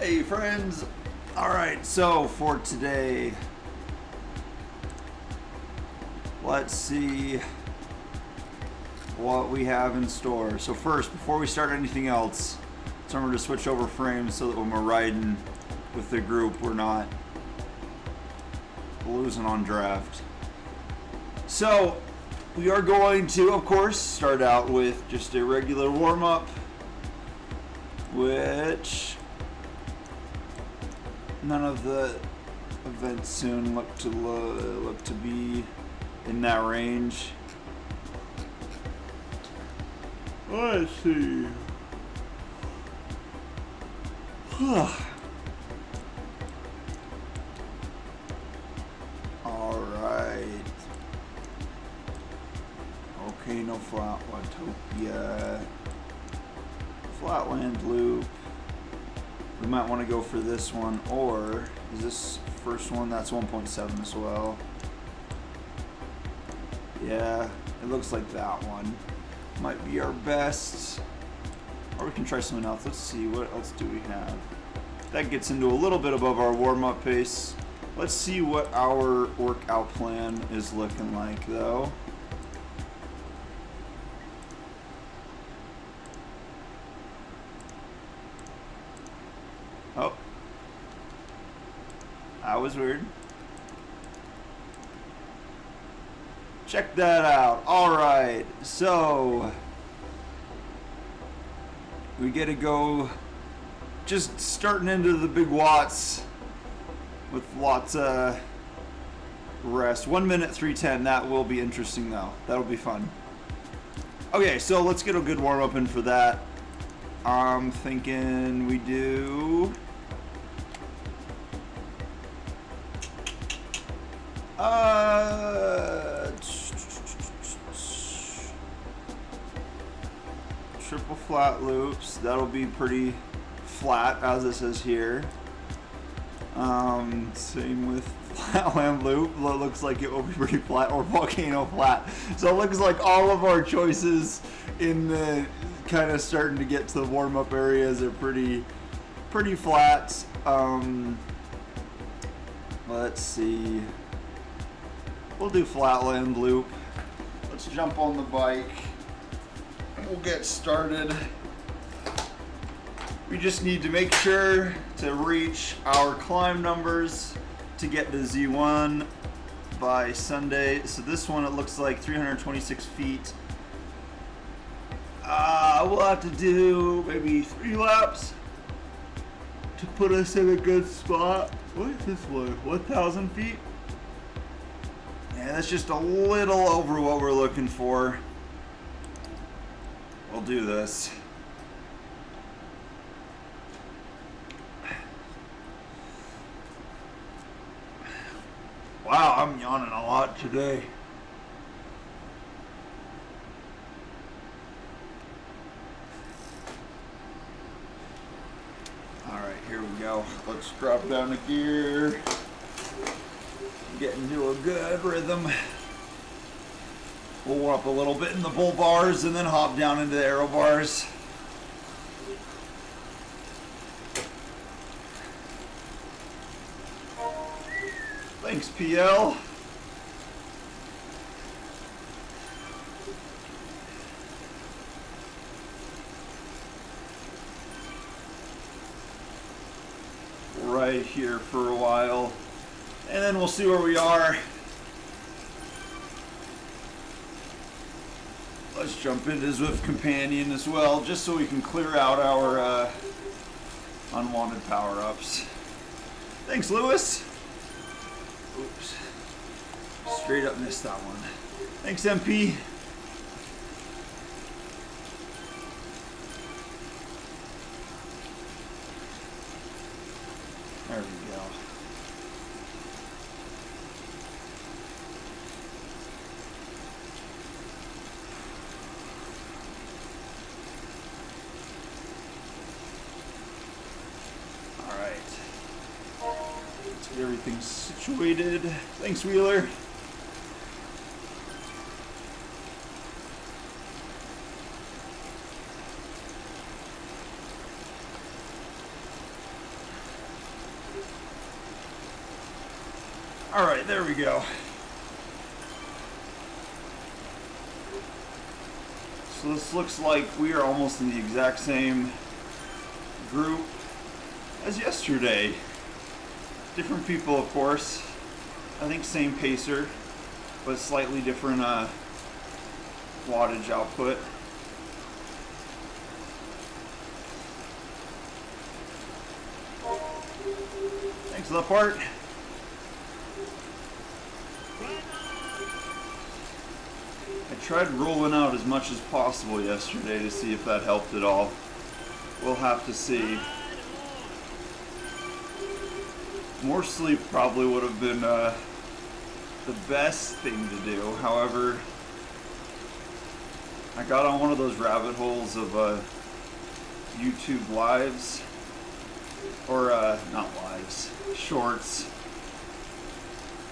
Hey friends! Alright, so for today, let's see what we have in store. So first, before we start anything else, let's remember to switch over frames so that when we're riding with the group, we're not losing on draft. So, we are going to, of course, start out with just a regular warm-up, which none of the events soon look to be in that range. Let's see. All right. Okay, no Flatland loop. We might want to go for this one, or is this first one? That's 1.7 as well. Yeah, it looks like that one might be our best. Or we can try something else. Let's see, what else do we have? That gets into a little bit above our warm-up pace. Let's see what our workout plan is looking like, though. Oh. That was weird. Check that out. Alright, so we get to go just starting into the big watts with lots of rest. 1 minute 3:10. That will be interesting though. That'll be fun. Okay, so let's get a good warm up in for that. I'm thinking we do triple flat loops. That'll be pretty flat, as it says here. Same with Flatland loop. It looks like it will be pretty flat, or volcano flat. So it looks like all of our choices in the kind of starting to get to the warm-up areas are pretty flat. Let's see. We'll do Flatland loop. Let's jump on the bike. We'll get started. We just need to make sure to reach our climb numbers to get to Z1 by Sunday. So this one, it looks like 326 feet. We'll have to do maybe 3 laps to put us in a good spot. What is this one? 1,000 feet? Yeah, that's just a little over what we're looking for. We'll do this. Wow, I'm yawning a lot today. Alright, here we go. Let's drop down to gear. Get into a good rhythm. We'll warm up a little bit in the bull bars and then hop down into the aero bars. Thanks, PL. Right here for a while, and then we'll see where we are. Let's jump into Zwift Companion as well, just so we can clear out our unwanted power-ups. Thanks, Lewis. Oops. Straight up missed that one. Thanks, MP. There we go. All right. Let's get everything situated. Thanks, Wheeler. All right, there we go. So this looks like we are almost in the exact same group as yesterday. Different people, of course. I think same pacer, but slightly different wattage output. Thanks for that part. I tried rolling out as much as possible yesterday to see if that helped at all. We'll have to see. More sleep probably would have been the best thing to do. However, I got on one of those rabbit holes of YouTube lives, or not lives, shorts,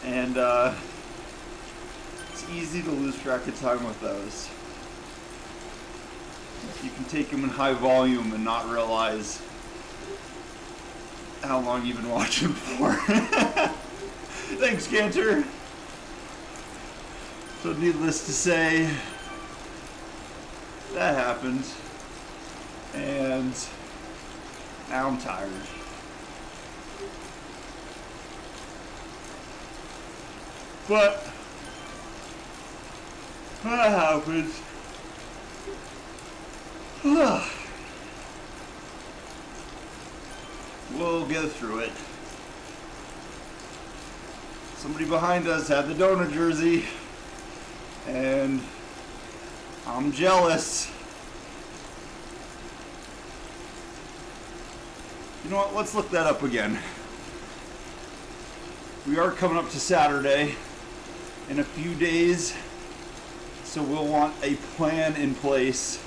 and it's easy to lose track of time with those. You can take them in high volume and not realize how long you've been watching for. Thanks, Cantor. So needless to say, that happened, and now I'm tired. But that happened. We'll get through it. Somebody behind us had the donut jersey, and I'm jealous. You know what? Let's look that up again. We are coming up to Saturday in a few days, so we'll want a plan in place.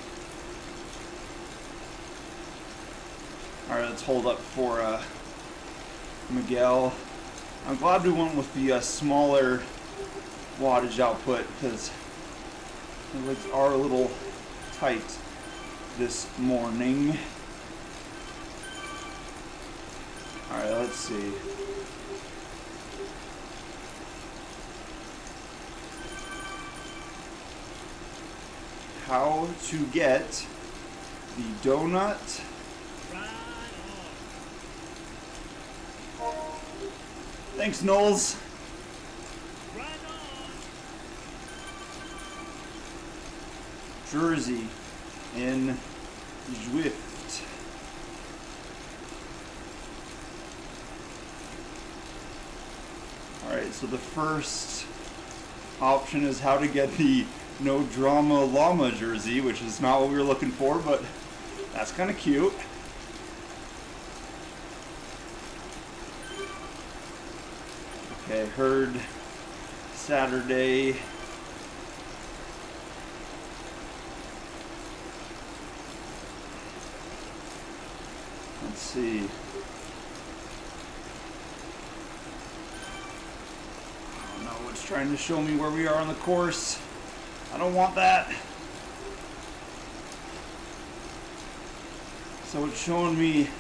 Alright, let's hold up for Miguel. I'm glad we went with the smaller wattage output because the legs are a little tight this morning. Alright, let's see. How to get the donut Thanks, Knowles. Jersey in Zwift. Alright, so the first option is how to get the No Drama Llama jersey, which is not what we were looking for, but that's kind of cute. Okay, heard Saturday. Let's see. I don't know, it's trying to show me where we are on the course. I don't want that. So it's showing me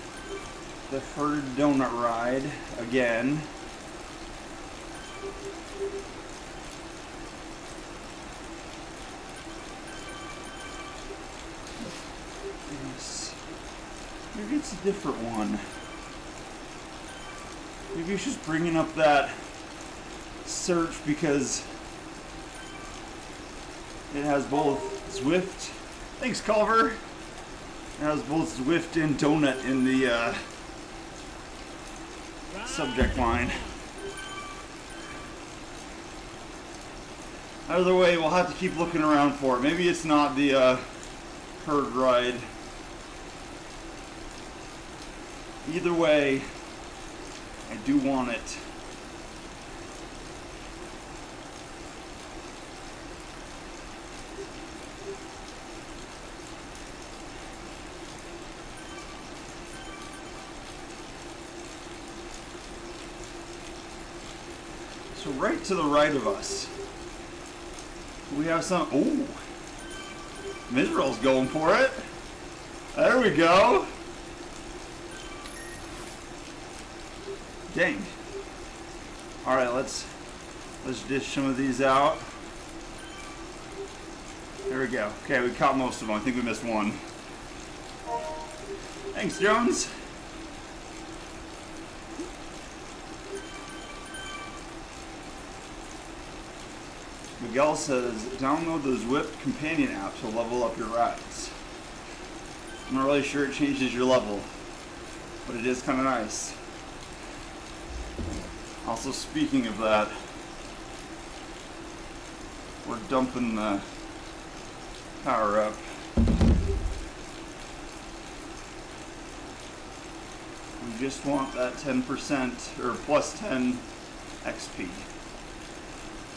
the Herd Donut Ride again. Maybe it's a different one. Maybe it's just bringing up that search because it has both Zwift. Thanks, Culver. It has both Zwift and Donut in the subject line. Either way, we'll have to keep looking around for it. Maybe it's not the Herd Ride. Either way, I do want it. So right to the right of us, we have some, ooh, Mizral's going for it. There we go. All right, let's dish some of these out. There we go. Okay, we caught most of them. I think we missed one. Thanks, Jones. Miguel says, download the Zwift companion app to level up your rides. I'm not really sure it changes your level, but it is kind of nice. Also, speaking of that, we're dumping the power up. We just want that 10% or plus 10 XP.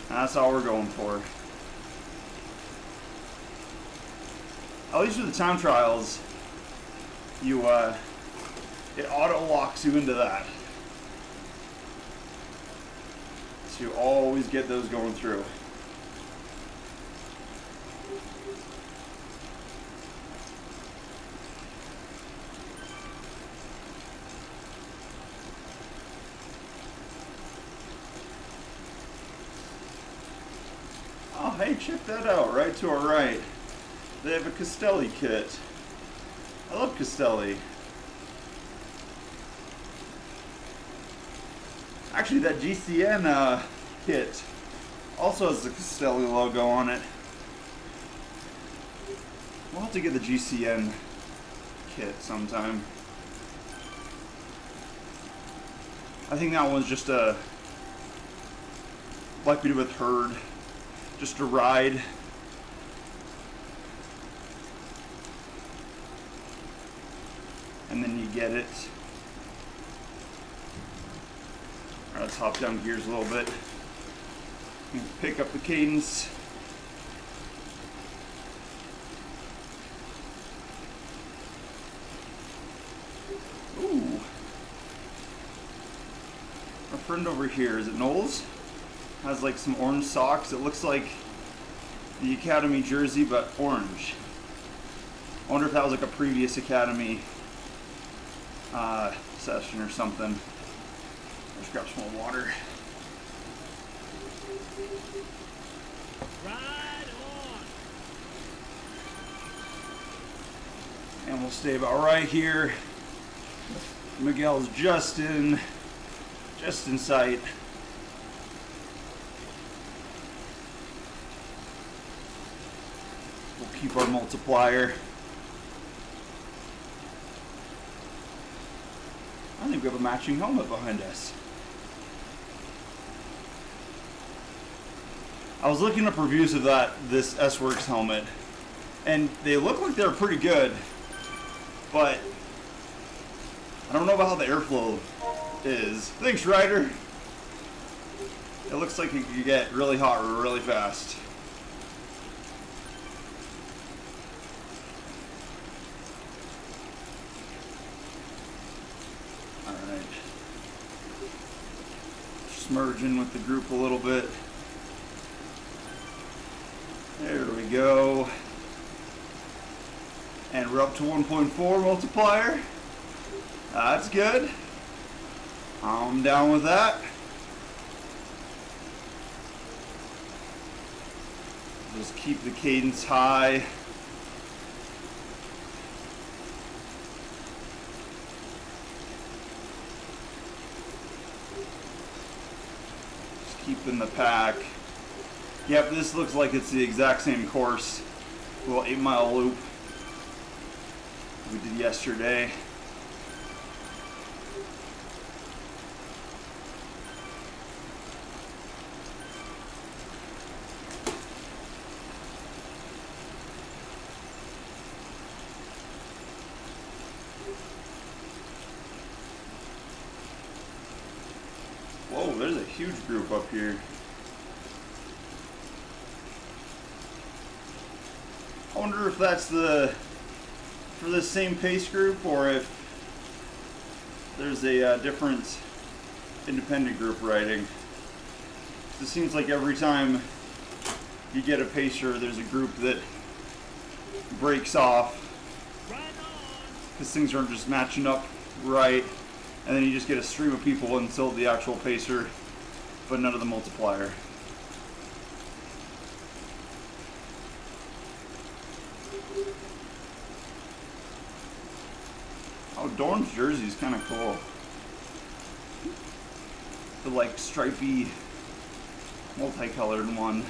That's all we're going for. At least with the time trials, it auto locks you into that. So you always get those going through. Oh, hey, check that out, right to our right. They have a Castelli kit. I love Castelli. Actually, that GCN kit also has the Castelli logo on it. We'll have to get the GCN kit sometime. I think that one's just like we did with Herd, just a ride. And then you get it. All right, let's hop down gears a little bit. Pick up the cadence. Ooh. Our friend over here, is it Knowles? Has like some orange socks. It looks like the Academy jersey, but orange. I wonder if that was like a previous Academy session or something. Let's grab some more water. Ride on. And we'll stay about right here. Miguel's just in sight. We'll keep our multiplier. I think we have a matching helmet behind us. I was looking up reviews of this S-Works helmet, and they look like they're pretty good, but I don't know about how the airflow is. Thanks, Ryder. It looks like it could get really hot really fast. Alright. Just merging with the group a little bit. There we go. And we're up to 1.4 multiplier. That's good. I'm down with that. Just keep the cadence high. Just keeping the pack. Yep, this looks like it's the exact same course. A little 8-mile loop we did yesterday. Whoa, there's a huge group up here. I wonder if that's for this same pace group, or if there's a different independent group riding. It seems like every time you get a pacer, there's a group that breaks off because things aren't just matching up right, and then you just get a stream of people until the actual pacer but none of the multiplier. Oh, Dorn's jersey is kind of cool. The like stripy, multicolored one.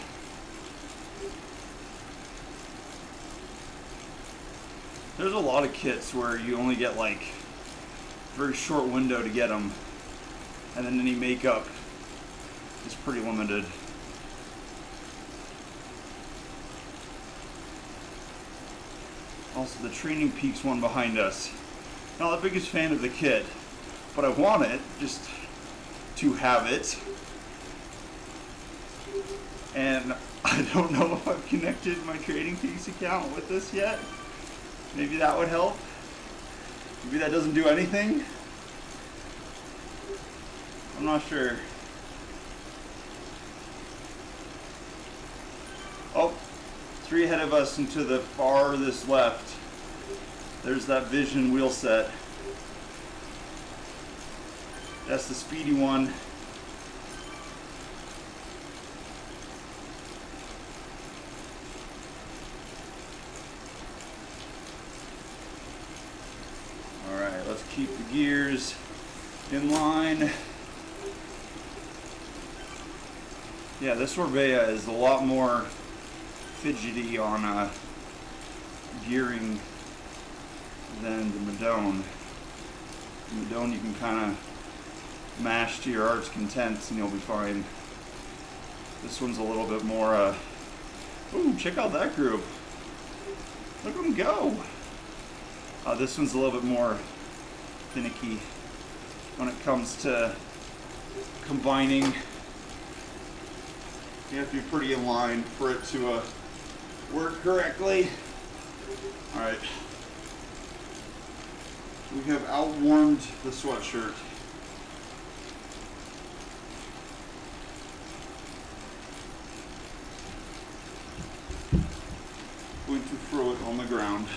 There's a lot of kits where you only get like a very short window to get them, and then any makeup is pretty limited. Also, the Training Peaks one behind us. Not the biggest fan of the kit, but I want it just to have it. And I don't know if I've connected my Training Peaks account with this yet. Maybe that would help. Maybe that doesn't do anything. I'm not sure. Oh, 3 ahead of us and to the farthest left. There's that Vision wheel set. That's the speedy one. Alright, let's keep the gears in line. Yeah, this Orbea is a lot more fidgety on gearing than the Madone. The Madone you can kind of mash to your heart's content and you'll be fine. This one's a little bit more, ooh, check out that group. Look at them go. This one's a little bit more finicky when it comes to combining. You have to be pretty in line for it to work correctly. Alright. We have outwarmed the sweatshirt. Going to throw it on the ground.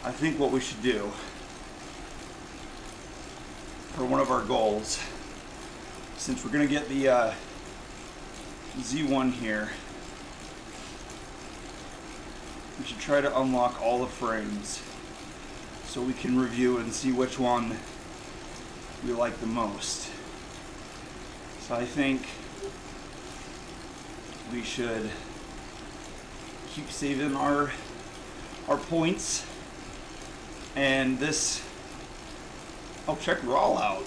I think what we should do for one of our goals, since we're going to get the Z1 here, we should try to unlock all the frames so we can review and see which one we like the most. So I think we should keep saving our points. And this, oh, check Rawl out.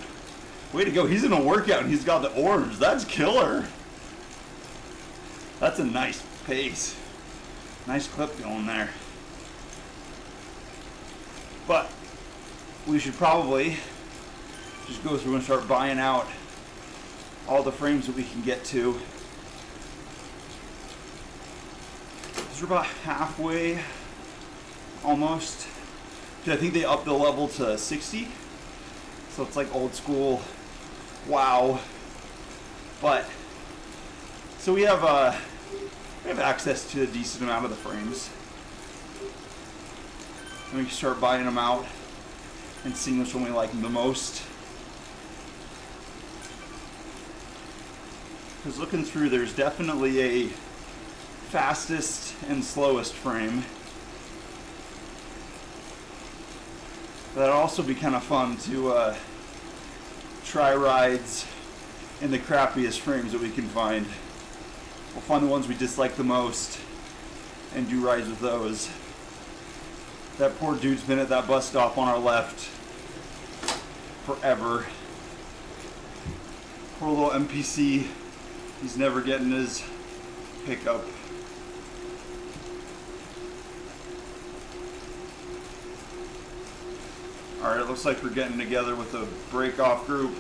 Way to go. He's in a workout and he's got the orange. That's killer. That's a nice pace. Nice clip going there. But we should probably just go through and start buying out all the frames that we can get to. We're about halfway, almost. I think they upped the level to 60, so it's like old school WoW. But so we have access to a decent amount of the frames, and we can start buying them out and seeing which one we like the most. Because looking through, there's definitely a fastest and slowest frame. That'd also be kind of fun to try rides in the crappiest frames that we can find. We'll find the ones we dislike the most and do rides with those. That poor dude's been at that bus stop on our left forever. Poor little NPC. He's never getting his pickup. Alright, it looks like we're getting together with a break-off group.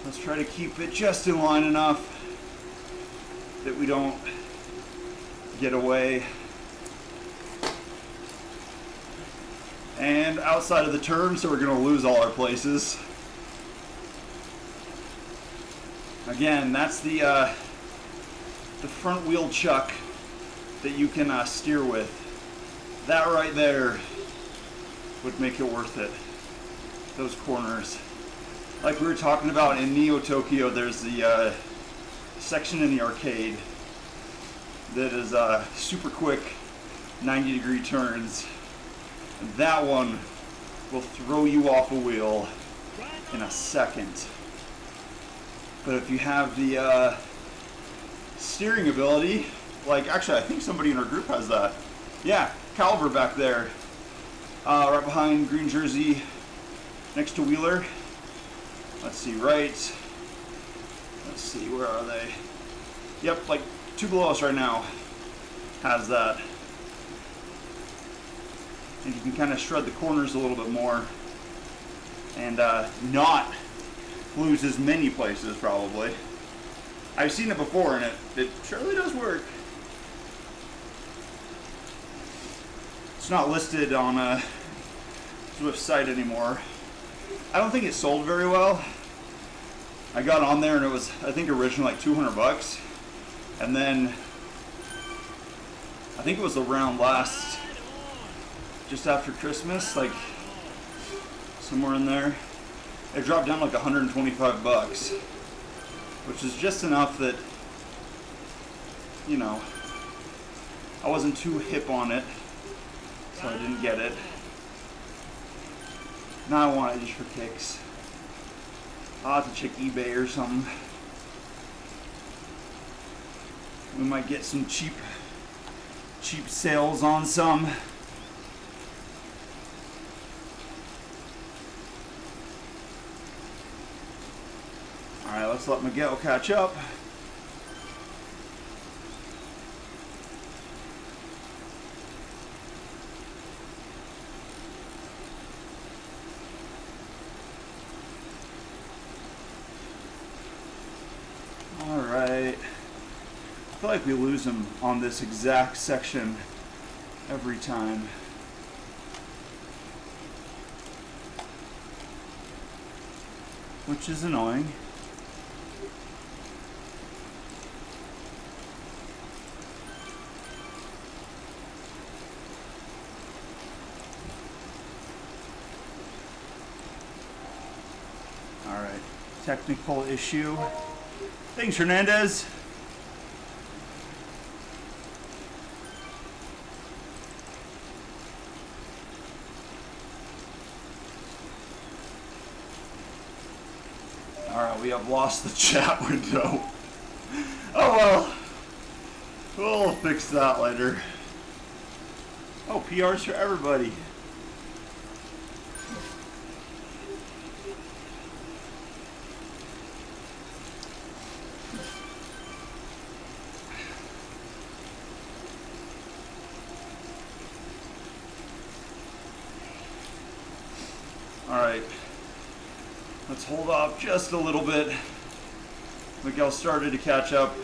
Let's try to keep it just in line enough that we don't get away. And outside of the turn, so we're going to lose all our places. Again, that's the front wheel chuck that you can steer with. That right there would make it worth it. Those corners. Like we were talking about in Neo Tokyo, there's the section in the arcade that is super quick 90-degree turns. And that one will throw you off a wheel in a second. But if you have the steering ability, like actually I think somebody in our group has that. Yeah, Calver back there, right behind green jersey, next to Wheeler. Let's see, right. Let's see, where are they? Yep, like 2 below us right now has that. And you can kind of shred the corners a little bit more and not lose as many places probably. I've seen it before and it surely does work. It's not listed on a Zwift site anymore. I don't think it sold very well. I got on there and it was, I think, originally like $200, and then I think it was around just after Christmas, like somewhere in there, it dropped down like $125, which is just enough that, you know, I wasn't too hip on it, so I didn't get it. Now I want it just for kicks. I'll have to check eBay or something. We might get some cheap sales on some. Alright, let's let Miguel catch up. Alright. I feel like we lose him on this exact section every time. Which is annoying. Alright. Technical issue. Thanks, Hernandez. Alright, we have lost the chat window. Oh well. We'll fix that later. Oh, PRs for everybody. Alright, let's hold off just a little bit. Miguel started to catch up.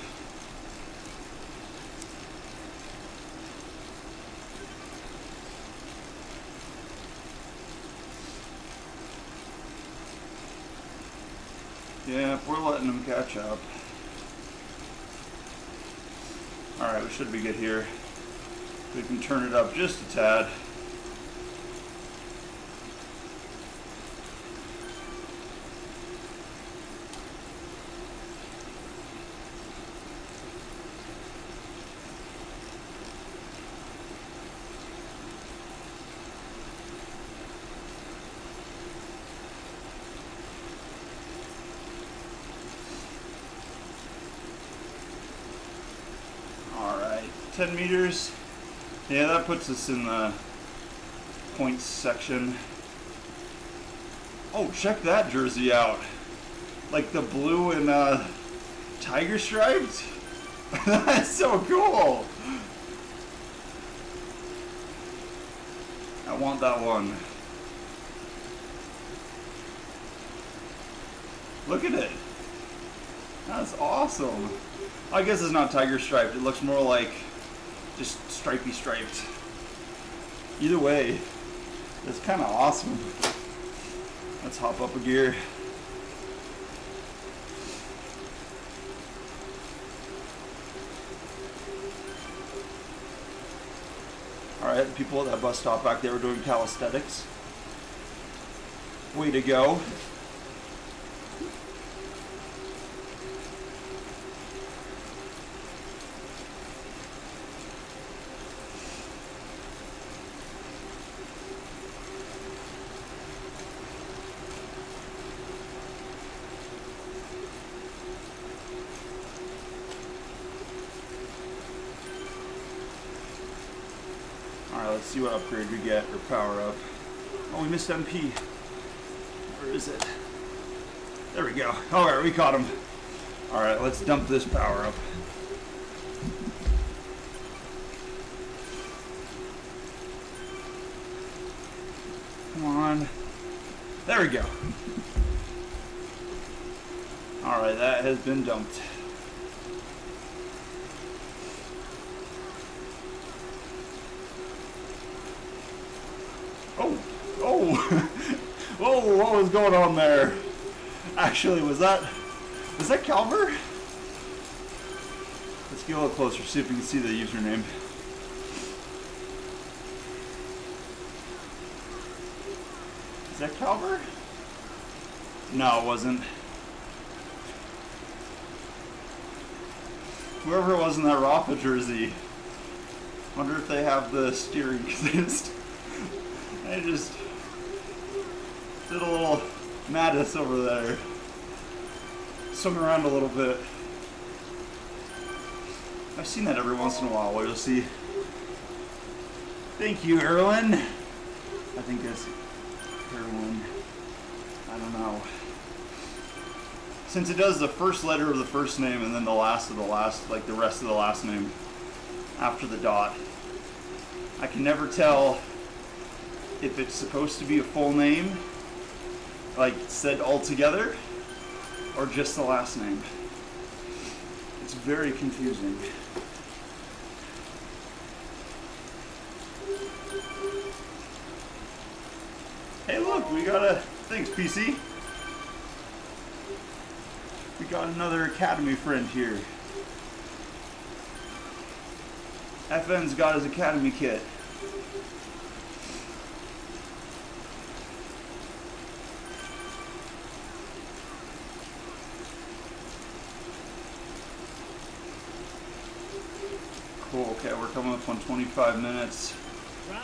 Yeah, we're letting him catch up. Alright, we should be good here. We can turn it up just a tad. Alright, 10 meters. Yeah, that puts us in the points section. Oh, check that jersey out. Like the blue and tiger striped. That's so cool. I want that one. Look at it. That's awesome. I guess it's not tiger striped. It looks more like just stripy striped. Either way, it's kind of awesome. Let's hop up a gear. Alright, the people at that bus stop back there were doing calisthenics. Way to go. Alright, let's see what upgrade we get or power up. Oh, we missed MP. Where is it? There we go. Alright, we caught him. Alright, let's dump this power up. Come on. There we go. Alright, that has been dumped. Oh, whoa, what was going on there? Actually, was that Calver? Let's get a little closer, see if we can see the username. Is that Calver? No, it wasn't. Whoever it was in that Rafa jersey. Wonder if they have the steering, because they just did a little madness over there. Swung around a little bit. I've seen that every once in a while where you'll see. Thank you, Erwin. I think that's Erwin. I don't know. Since it does the first letter of the first name and then the last of the last, like the rest of the last name after the dot, I can never tell if it's supposed to be a full name, like said all together, or just the last name. It's very confusing. Hey look, we got a, thanks PC. We got another Academy friend here. FN's got his Academy kit. Cool, okay, we're coming up on 25 minutes,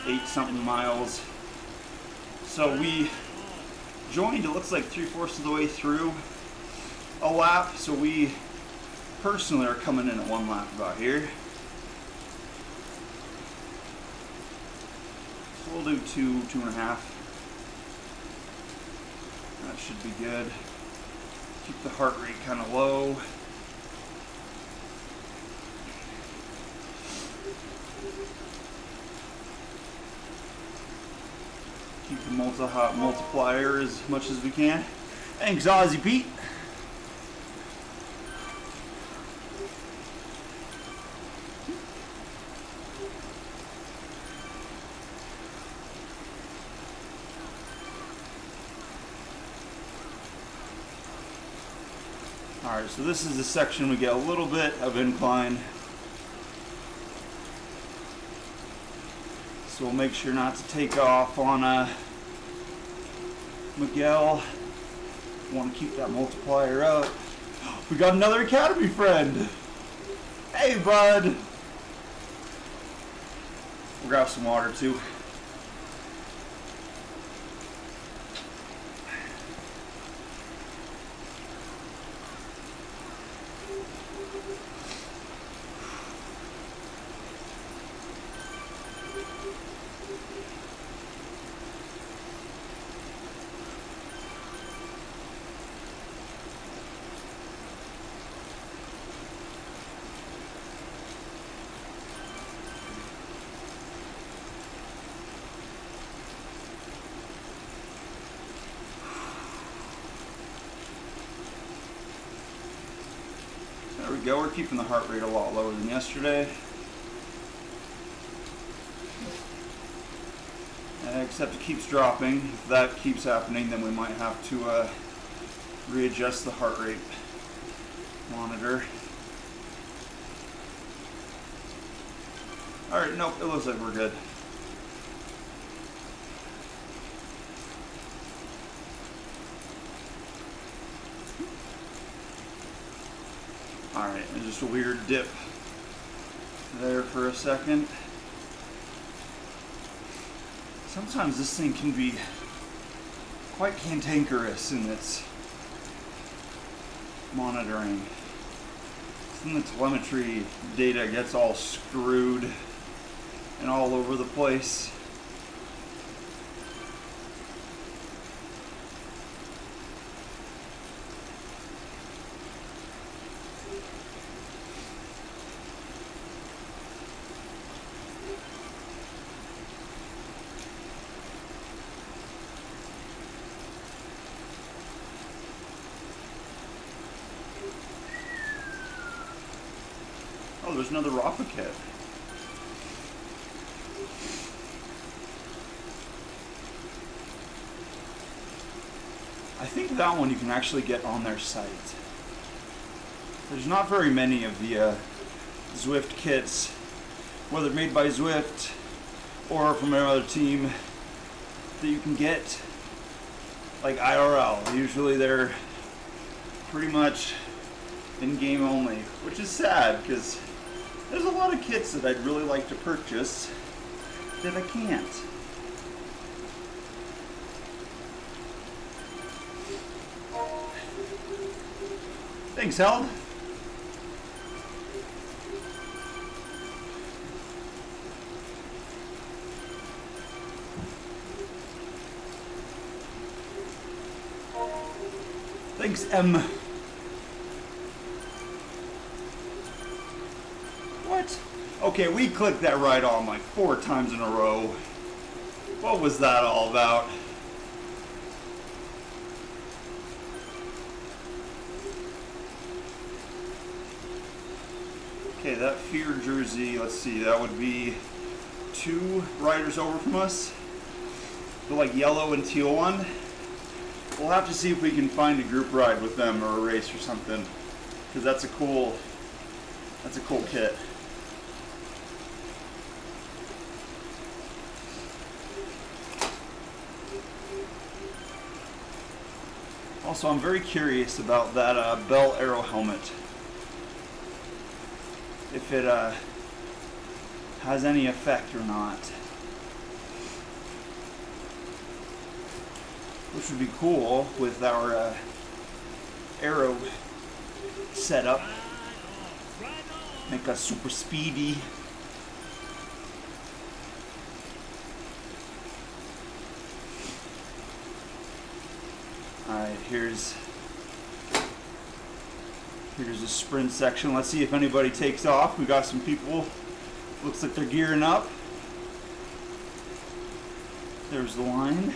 8 something miles. So we joined, it looks like 3/4 of the way through a lap, so we personally are coming in at 1 lap about here. So we'll do 2.5. That should be good. Keep the heart rate kind of low. Keep the multiplier as much as we can. Thanks, Aussie Pete. Alright, so this is the section we get a little bit of incline. So we'll make sure not to take off on Miguel. Want to keep that multiplier up. We got another Academy friend. Hey, bud. We'll grab some water too. There we go, we're keeping the heart rate a lot lower than yesterday. Except it keeps dropping. If that keeps happening, then we might have to readjust the heart rate monitor. Alright, nope, it looks like we're good. Alright, there's just a weird dip there for a second. Sometimes this thing can be quite cantankerous in its monitoring. Then the telemetry data gets all screwed and all over the place. Oh, there's another Rafa kit. I think that one you can actually get on their site. There's not very many of the Zwift kits, whether made by Zwift or from another team, that you can get like IRL. Usually they're pretty much in-game only, which is sad because there's a lot of kits that I'd really like to purchase that I can't. Thanks, Held. Thanks, M. What? Okay, we clicked that right on like 4 times in a row. What was that all about? Okay, that Fear jersey, let's see, that would be 2 riders over from us. The like yellow and teal one. We'll have to see if we can find a group ride with them or a race or something, because that's a cool kit. Also, I'm very curious about that Bell Arrow helmet. If it has any effect or not. Which would be cool with our arrow setup. Make us super speedy. Alright, here's the sprint section. Let's see if anybody takes off. We got some people. Looks like they're gearing up. There's the line.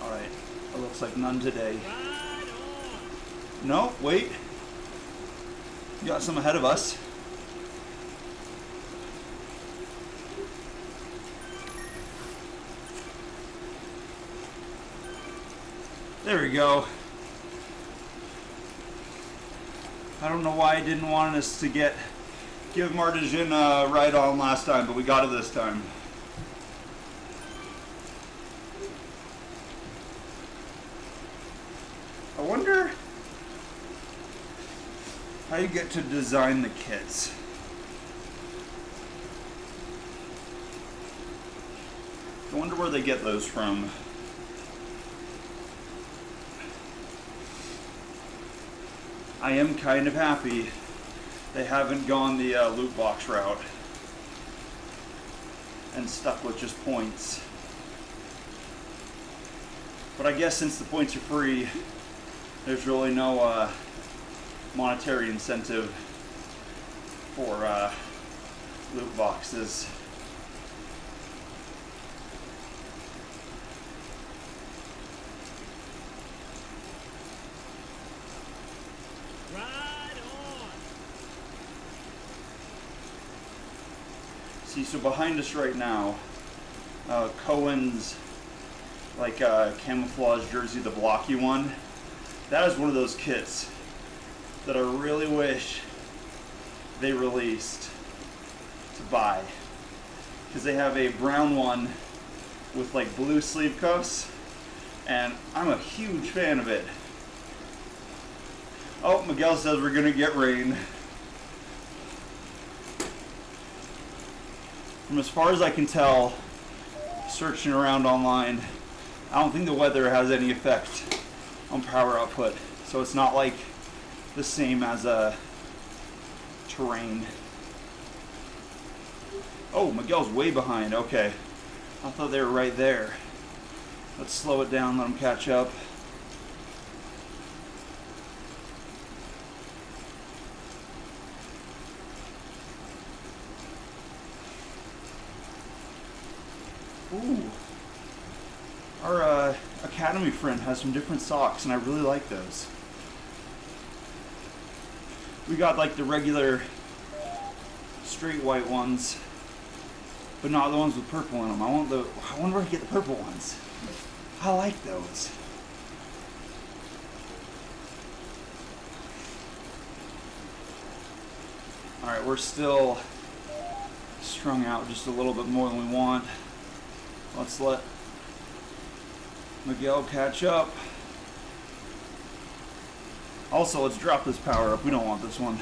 Alright, it looks like none today. No, wait. We got some ahead of us. There we go. I don't know why I didn't want us to give Martijan a ride on last time, but we got it this time. I wonder how you get to design the kits. I wonder where they get those from. I am kind of happy they haven't gone the loot box route and stuck with just points. But I guess since the points are free, there's really no monetary incentive for loot boxes. See, so behind us right now, Cohen's like camouflage jersey, the blocky one, that is one of those kits that I really wish they released to buy, because they have a brown one with like blue sleeve cuffs, and I'm a huge fan of it. Oh, Miguel says we're gonna get rain. From as far as I can tell, searching around online, I don't think the weather has any effect on power output. So it's not like the same as a terrain. Oh, Miguel's way behind. Okay. I thought they were right there. Let's slow it down, let them catch up. Ooh. Our Academy friend has some different socks, and I really like those. We got like the regular straight white ones, but not the ones with purple in them. I wonder where to get the purple ones. I like those. Alright, we're still strung out just a little bit more than we want. Let's let Miguel catch up. Also, let's drop this power up. We don't want this one.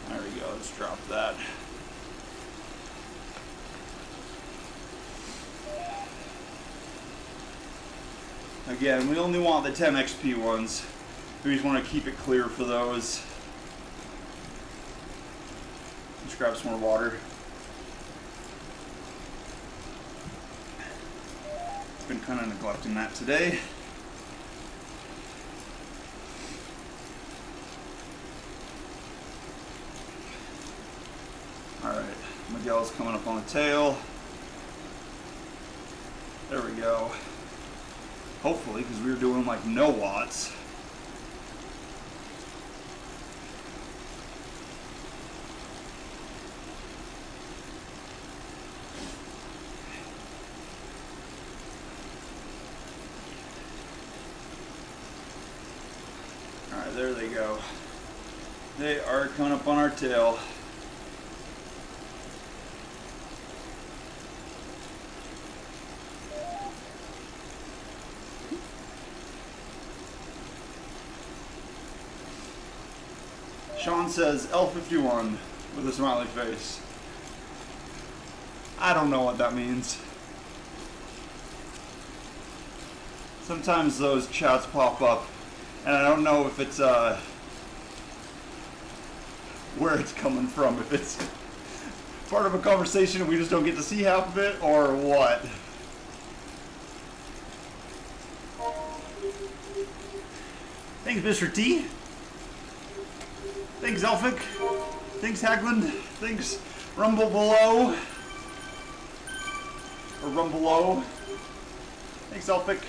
There we go. Let's drop that. Again, we only want the 10 XP ones. We just want to keep it clear for those. Let's grab some more water. Been kind of neglecting that today. Alright, Miguel's coming up on the tail. There we go. Hopefully, because we were doing like no watts. Alright, there they go. They are coming up on our tail. Sean says L51 with a smiley face. I don't know what that means. Sometimes those chats pop up and I don't know if it's where it's coming from. If it's part of a conversation and we just don't get to see half of it or what. Thanks, Mr. T. Thanks, Elphic. Thanks, Hagland. Thanks, Rumble Below. Or Rumbelow. Thanks, Elphic.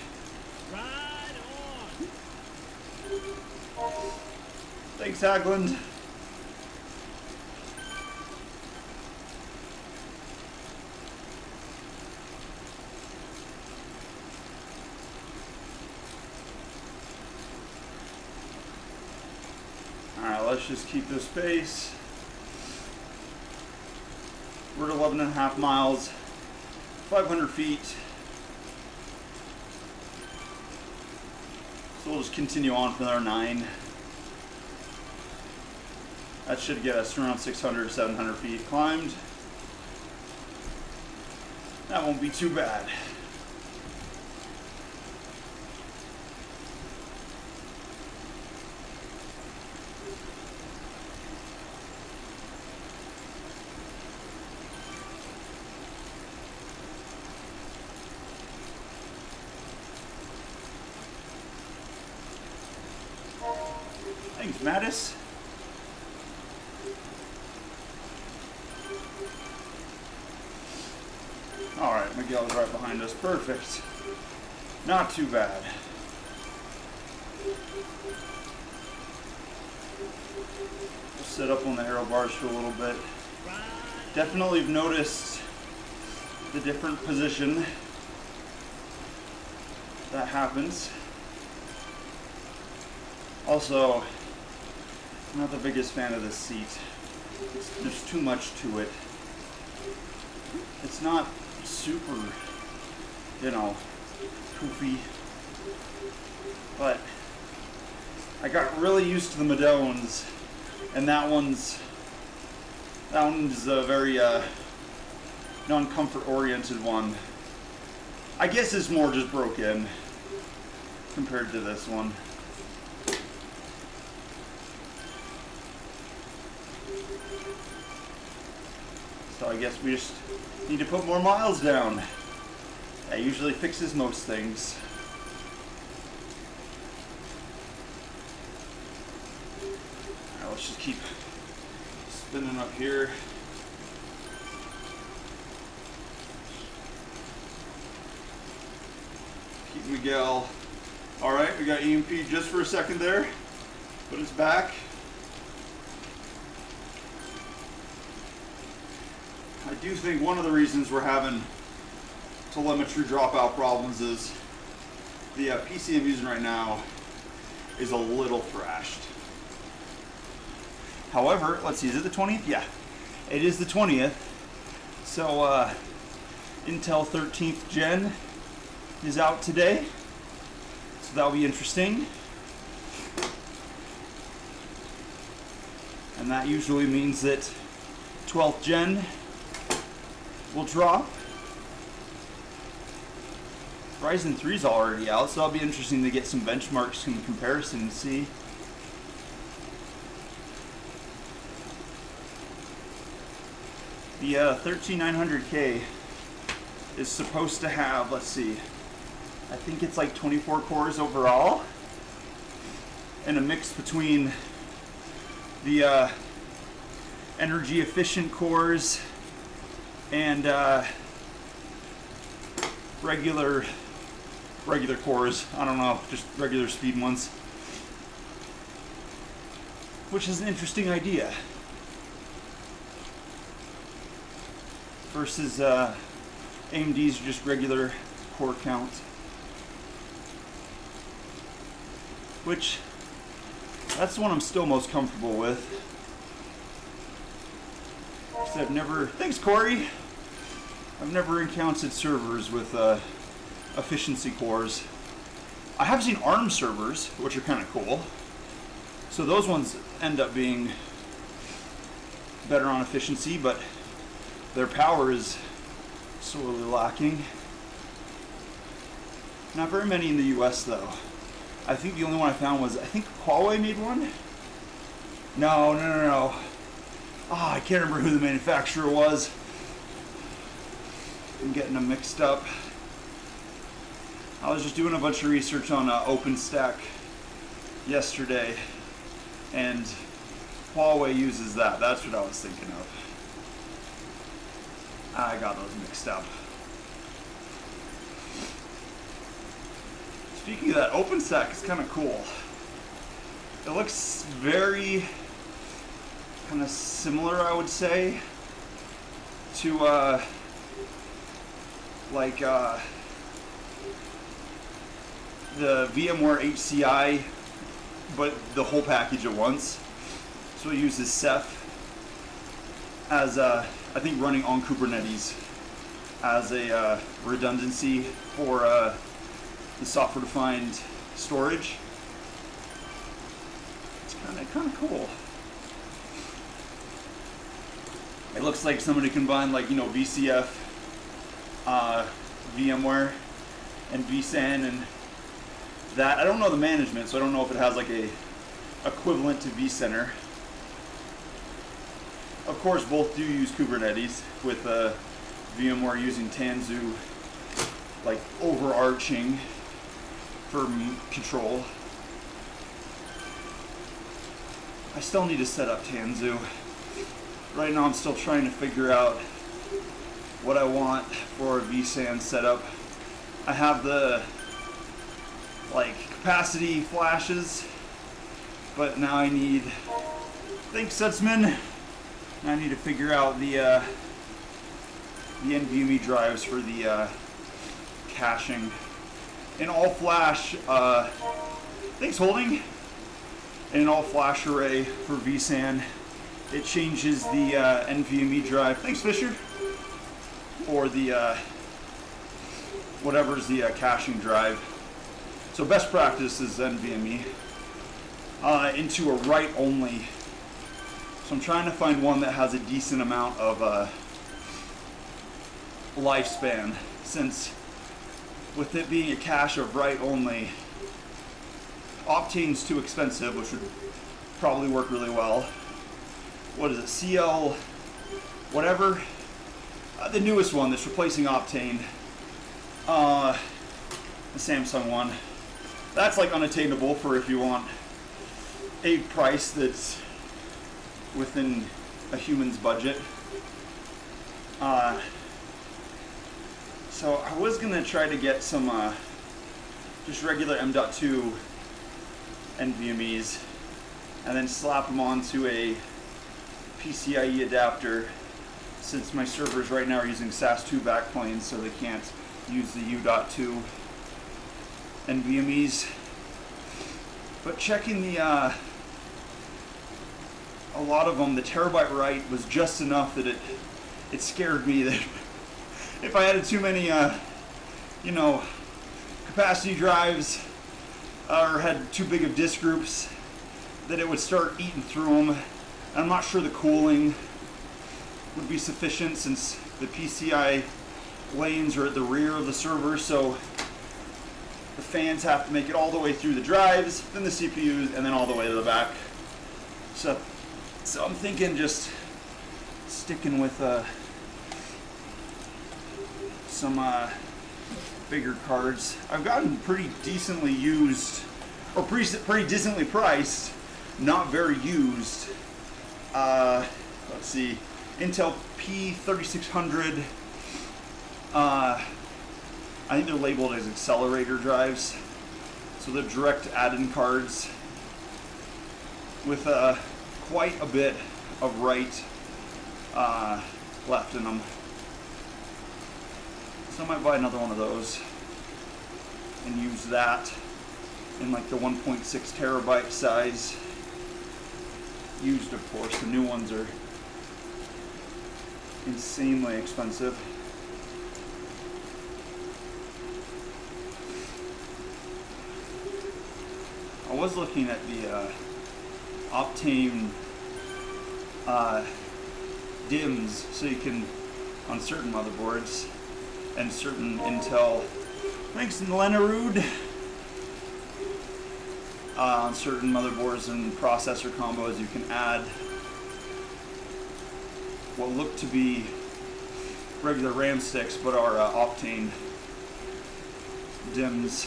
Right on. Thanks, Hagland. Alright, let's just keep this pace. We're at 11.5 miles, 500 feet. So we'll just continue on for another 9. That should get us around 600, 700 feet climbed. That won't be too bad. Thanks, Mattis. Alright, Miguel's right behind us. Perfect. Not too bad. We'll sit up on the aero bars for a little bit. Definitely have noticed the different position that happens. Also, I'm not the biggest fan of this seat. There's too much to it. It's not super you know, poofy. But I got really used to the Madones, and that one's a very non-comfort oriented one. I guess it's more just broken compared to this one. So I guess we just need to put more miles down. That usually fixes most things. Alright, let's just keep spinning up here. Keep Miguel. Alright, we got EMP just for a second there, but it's back. I do think one of the reasons we're having telemetry dropout problems is the PC I'm using right now is a little thrashed. However, let's see, is it the 20th? Yeah, it is the 20th. So Intel 13th Gen is out today, so that'll be interesting. And that usually means that 12th Gen will drop. Ryzen 3 is already out, so that'll be interesting to get some benchmarks in comparison and see. The 13900K is supposed to have, let's see, I think it's like 24 cores overall, and a mix between the energy efficient cores and regular cores. I don't know, just regular speed ones, which is an interesting idea. Versus AMD's just regular core count, which that's the one I'm still most comfortable with. So I've never, thanks Corey, I've never encountered servers with efficiency cores. I have seen ARM servers, which are kind of cool. So those ones end up being better on efficiency, but their power is sorely lacking. Not very many in the US though. I think the only one I found was, I think Huawei made one? No. Ah, I can't remember who the manufacturer was. I'm getting them mixed up. I was just doing a bunch of research on OpenStack yesterday, and Huawei uses that. That's what I was thinking of. I got those mixed up. Speaking of that, OpenStack is kind of cool. It looks very kind of similar, I would say, to the VMware HCI, but the whole package at once. So it uses Ceph as I think running on Kubernetes as a redundancy for the software-defined storage. It's kind of cool. It looks like somebody combined, like, you know, VCF, VMware, and vSAN, and that. I don't know the management, so I don't know if it has like a equivalent to vCenter. Of course, both do use Kubernetes, with VMware using Tanzu, like overarching for control. I still need to set up Tanzu. Right now I'm still trying to figure out what I want for a vSAN setup. I have the capacity flashes, but now I need, thanks Sutsman, I need to figure out the NVMe drives for the caching. In all flash, thanks Holding, in an all flash array for vSAN, it changes the NVMe drive, thanks Fisher, or the whatever's the caching drive. So best practice is NVMe into a write only. So I'm trying to find one that has a decent amount of lifespan, since with it being a cache of write only, Optane's too expensive, which would probably work really well. What is it, CL whatever? The newest one that's replacing Optane, the Samsung one. That's like unattainable for if you want a price that's within a human's budget. So I was gonna try to get some just regular M.2 NVMEs and then slap them onto a PCIe adapter, since my servers right now are using SAS2 backplanes, so they can't use the U.2 NVMEs. But checking the a lot of them, the terabyte write was just enough that it scared me that if I added too many capacity drives or had too big of disk groups, that it would start eating through them. And I'm not sure the cooling would be sufficient, since the PCI lanes are at the rear of the server, so the fans have to make it all the way through the drives, then the CPUs, and then all the way to the back. So I'm thinking just sticking with some bigger cards. I've gotten pretty decently used, or pretty decently priced, not very used. Let's see, Intel P3600. I think they're labeled as accelerator drives, so they're direct add-in cards with quite a bit of write left in them. So I might buy another one of those and use that in like the 1.6 terabyte size. Used, of course. The new ones are insanely expensive. I was looking at the Optane DIMMs, so you can, on certain motherboards and certain Intel, thanks Anaerobic, on certain motherboards and processor combos, you can add what look to be regular RAM sticks but are Optane DIMMs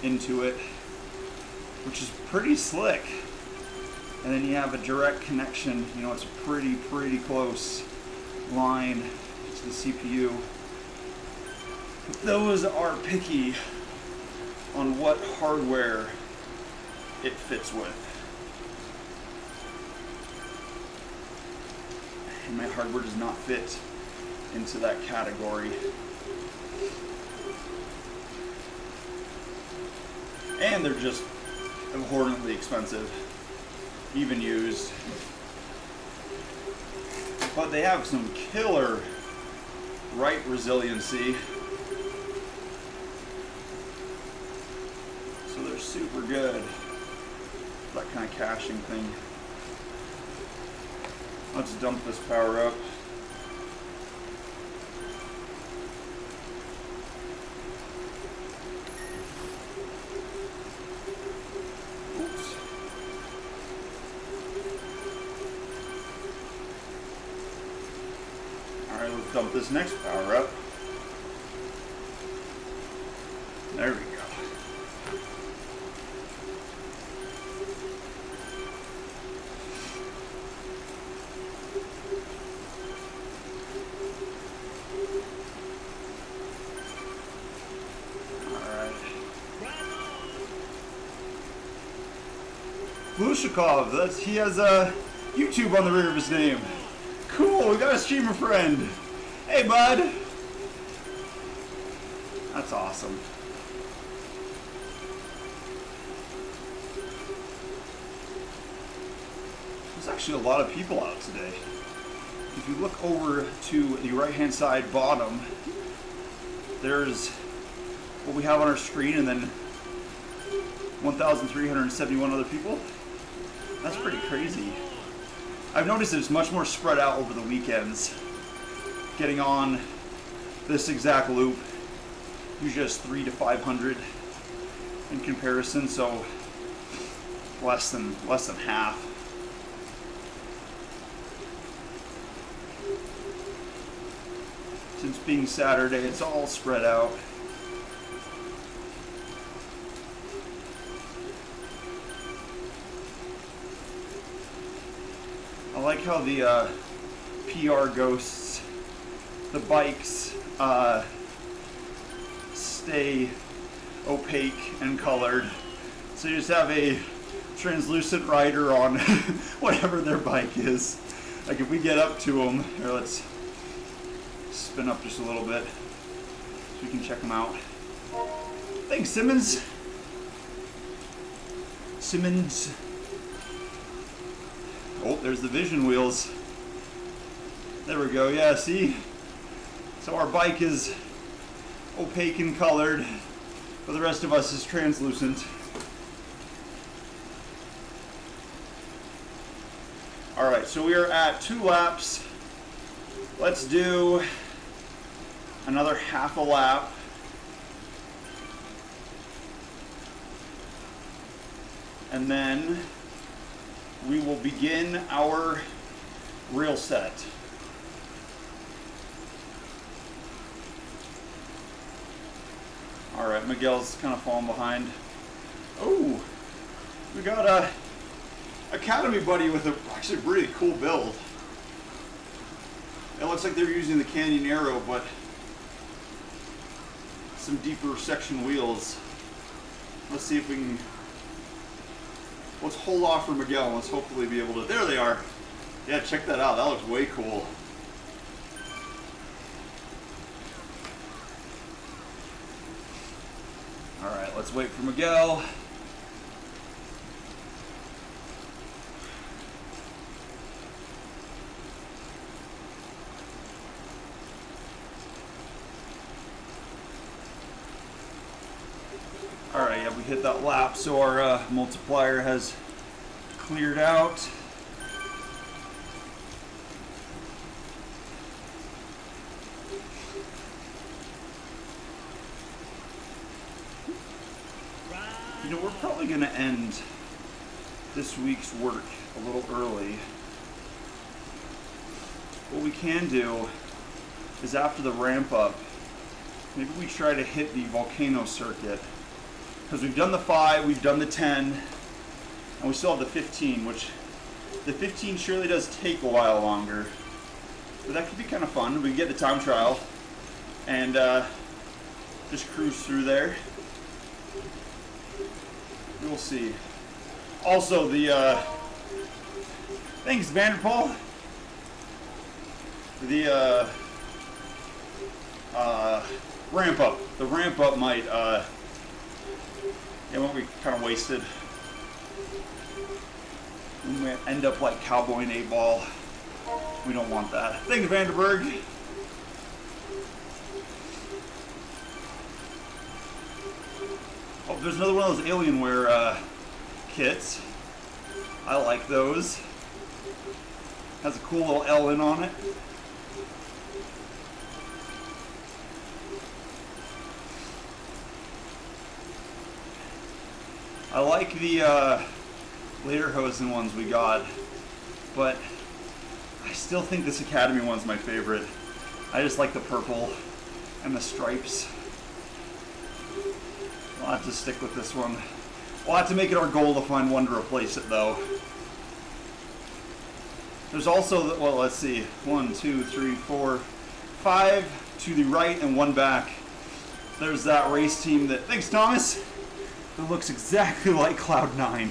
into it, which is pretty slick. And then you have a direct connection, it's a pretty close line to the CPU. But those are picky on what hardware it fits with. And my hardware does not fit into that category. And they're just abhorrently expensive, even used. But they have some killer write resiliency. So they're super good. That kind of caching thing. Let's dump this power up. Oops. Alright, let's dump this next power up. There we go. Blushikov, he has YouTube on the rear of his name. Cool, we got a streamer friend. Hey, bud. That's awesome. There's actually a lot of people out today. If you look over to the right-hand side bottom, there's what we have on our screen and then 1,371 other people. That's pretty crazy. I've noticed that it's much more spread out over the weekends. Getting on this exact loop, usually has 300 to 500 in comparison, so less than half. Since being Saturday, it's all spread out. I like how the PR ghosts, the bikes, stay opaque and colored. So you just have a translucent rider on whatever their bike is. Like if we get up to them, here, let's spin up just a little bit so we can check them out. Thanks, Simmons. Oh, there's the vision wheels. There we go. Yeah, see? So our bike is opaque and colored, but the rest of us is translucent. All right, so we are at 2 laps. Let's do another half a lap. And then we will begin our rail set. All right, Miguel's kind of falling behind. Oh, we got a Academy buddy with a actually really cool build. It looks like they're using the Canyon Aero, but some deeper section wheels. Let's see if we can. Let's hold off for Miguel. Let's hopefully be able to. There they are. Yeah, check that out. That looks way cool. All right, let's wait for Miguel. All right, yeah, we hit that lap, so our multiplier has cleared out. You know, we're probably going to end this week's work a little early. What we can do is after the ramp up, maybe we try to hit the volcano circuit. Because we've done the 5, we've done the 10, and we still have the 15, which the 15 surely does take a while longer. But that could be kind of fun. We can get the time trial and just cruise through there. We'll see. Also, the thanks, Vanderpool. The ramp up. The ramp up might it won't be kind of wasted. We might end up like Cowboy and 8-Ball. We don't want that. Thanks, Vanderberg. Oh, there's another one of those Alienware kits. I like those. Has a cool little L in on it. I like the Lederhosen ones we got, but I still think this Academy one's my favorite. I just like the purple and the stripes. We'll have to stick with this one. We'll have to make it our goal to find one to replace it, though. There's also, well, let's see, 1, 2, 3, 4, 5 to the right and 1 back. There's that race team that, thanks, Thomas. It looks exactly like Cloud9.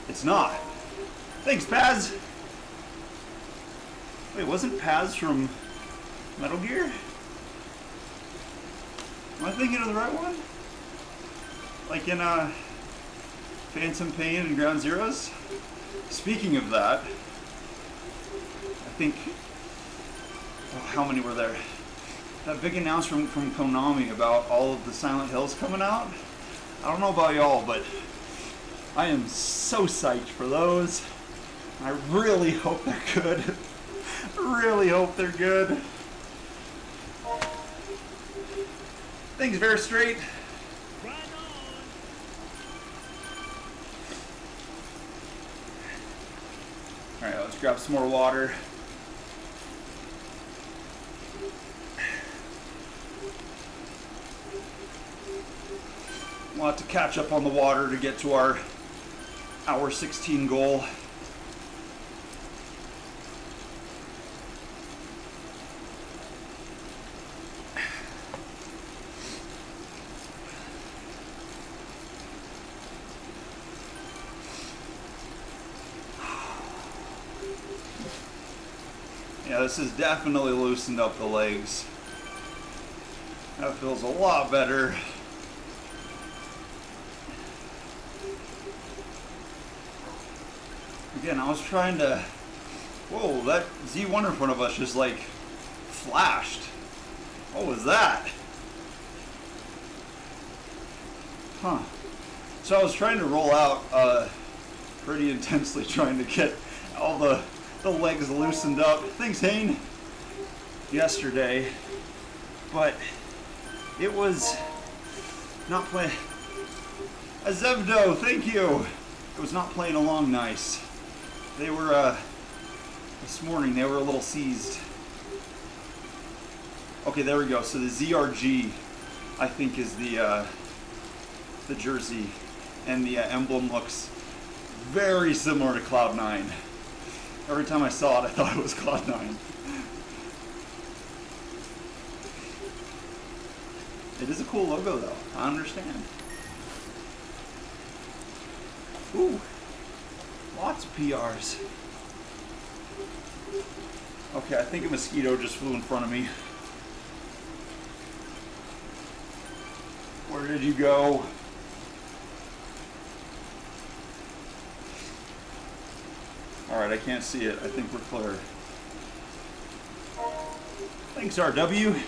It's not. Thanks, Paz. Wait, wasn't Paz from Metal Gear? Am I thinking of the right one? Like in Phantom Pain and Ground Zeroes? Speaking of that, I think, oh, how many were there? that big announcement from Konami about all of the Silent Hills coming out. I don't know about y'all, but I am so psyched for those. I really hope they're good. Really hope they're good. Things very straight. Alright, let's grab some more water. We'll have to catch up on the water to get to our hour 16 goal. Yeah, this has definitely loosened up the legs. That feels a lot better. Again, I was trying to... Whoa, that Z1 in front of us just like flashed. What was that? Huh. So I was trying to roll out pretty intensely, trying to get all the legs loosened up. Thanks, Hane. Yesterday. But it was not playing. Azevdo, thank you. It was not playing along nice. They were, this morning, they were a little seized. Okay, there we go. So the ZRG, I think, is the jersey. And the emblem looks very similar to Cloud9. Every time I saw it, I thought it was Cloud9. It is a cool logo, though. I understand. Ooh. Lots of PRs. Okay, I think a mosquito just flew in front of me. Where did you go? Alright, I can't see it. I think we're clear. Thanks, RW.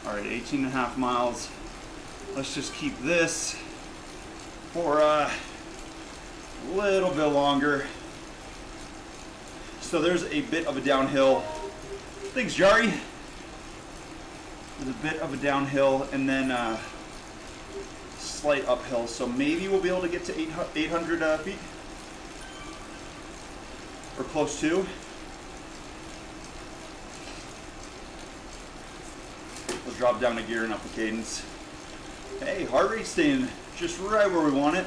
Alright, 18.5 miles. Let's just keep this for a little bit longer. So there's a bit of a downhill. Thanks, Jari. There's a bit of a downhill and then slight uphill. So maybe we'll be able to get to 800 feet. Or close to. We'll drop down a gear and up the cadence. Hey, heart rate staying just right where we want it.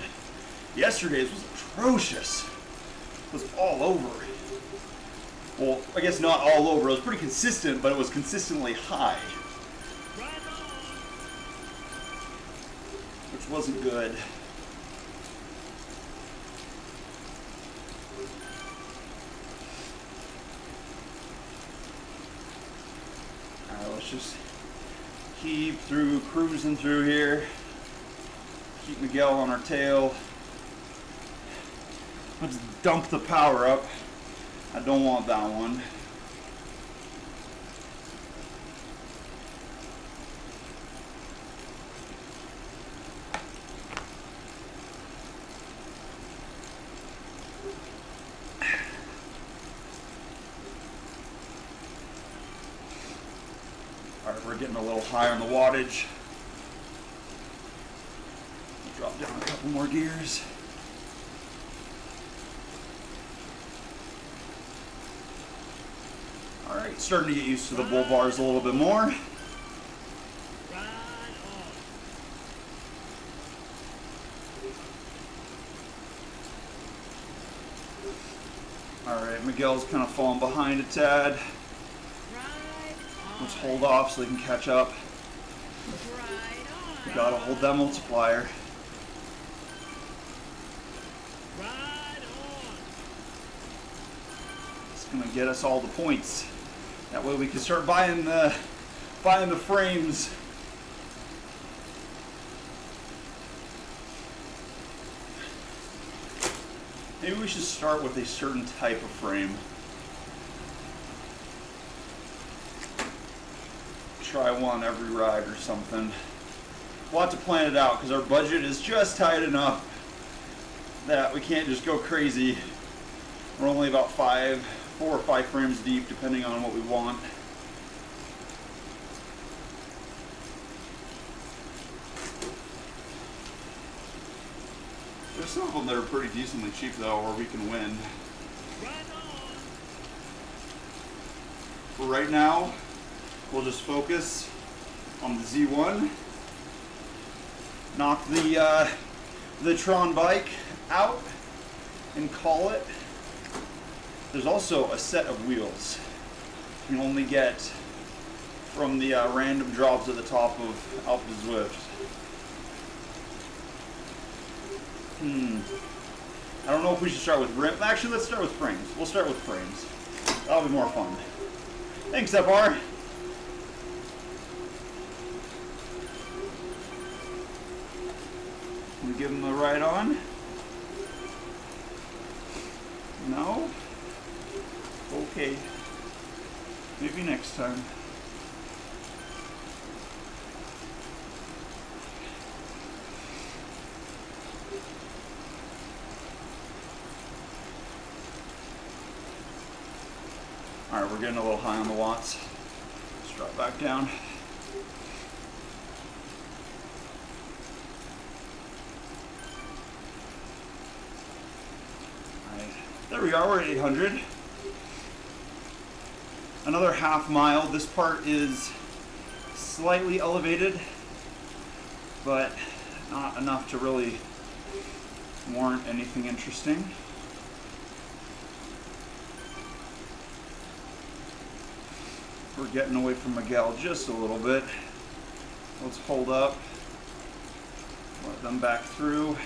Yesterday's was atrocious. It was all over. Well, I guess not all over. It was pretty consistent, but it was consistently high. Which wasn't good. Alright, let's just keep cruising through here. Keep Miguel on our tail. Let's dump the power up. I don't want that one. Alright, we're getting a little high on the wattage. Drop down a couple more gears. Alright, starting to get used to the bull bars a little bit more. Alright, Miguel's kind of falling behind a tad. Let's hold off so they can catch up. We gotta hold that multiplier. It's gonna get us all the points. That way we can start buying the frames. Maybe we should start with a certain type of frame. try one every ride or something. We'll have to plan it out because our budget is just tight enough that we can't just go crazy. We're only about 4 or 5 frames deep depending on what we want. There's some of them that are pretty decently cheap though, where we can win. For right now, we'll just focus on the Z1. Knock the Tron bike out and call it. There's also a set of wheels you can only get from the random drops at the top of Alpha Zwift. I don't know if we should start with rim. Actually, let's start with frames. We'll start with frames. That'll be more fun. Thanks, FR. We give him the ride on. No? Okay. Maybe next time. Alright, we're getting a little high on the watts. Let's drop back down. Alright, there we are, we're at 800. Another half mile. This part is slightly elevated, but not enough to really warrant anything interesting. We're getting away from Miguel just a little bit. Let's hold up. Let them back through.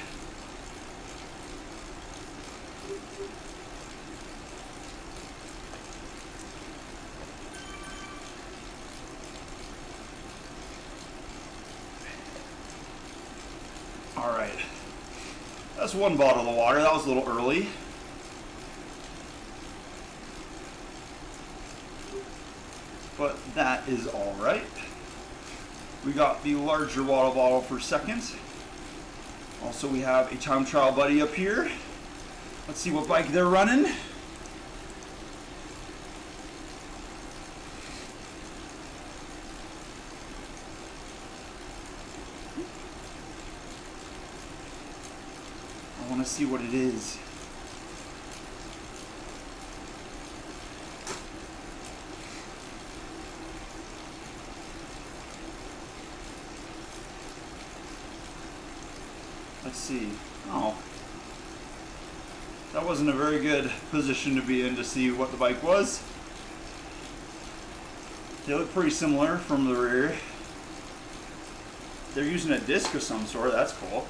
All right. That's one bottle of water. That was a little early. But that is all right. We got the larger water bottle for second. Also, we have a time trial buddy up here. Let's see what bike they're running. I want to see what it is. Let's see. Oh. That wasn't a very good position to be in to see what the bike was. They look pretty similar from the rear. They're using a disc of some sort. That's cool.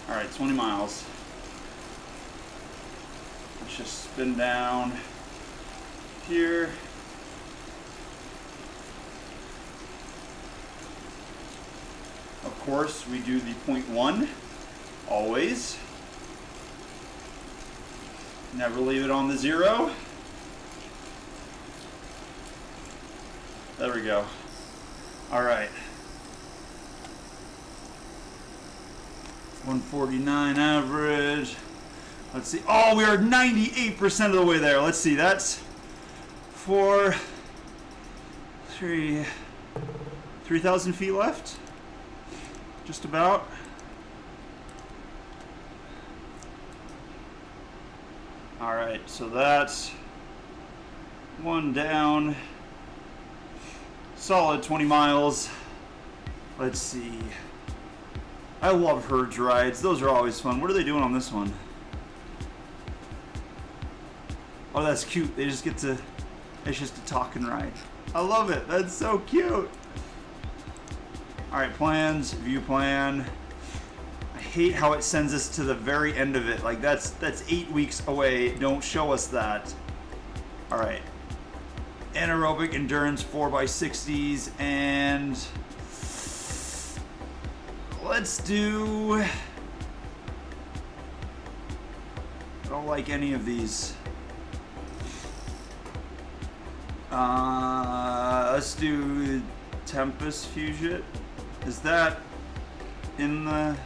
Alright, 20 miles. Let's just spin down here. Of course, we do the 0.1, always. Never leave it on the 0. There we go. All right. 149 average. Let's see. Oh, we are 98% of the way there. Let's see. That's 3,000 feet left. Just about. All right, so that's one down. Solid 20 miles. Let's see. I love Herds rides. Those are always fun. What are they doing on this one? Oh, that's cute. It's just a talk and ride. I love it. That's so cute. All right, plans, view plan. I hate how it sends us to the very end of it. Like that's 8 weeks away. Don't show us that. All right. Anaerobic Endurance 4x60s, and let's do, I don't like any of these. Let's do Tempest Fusion. Is that in the...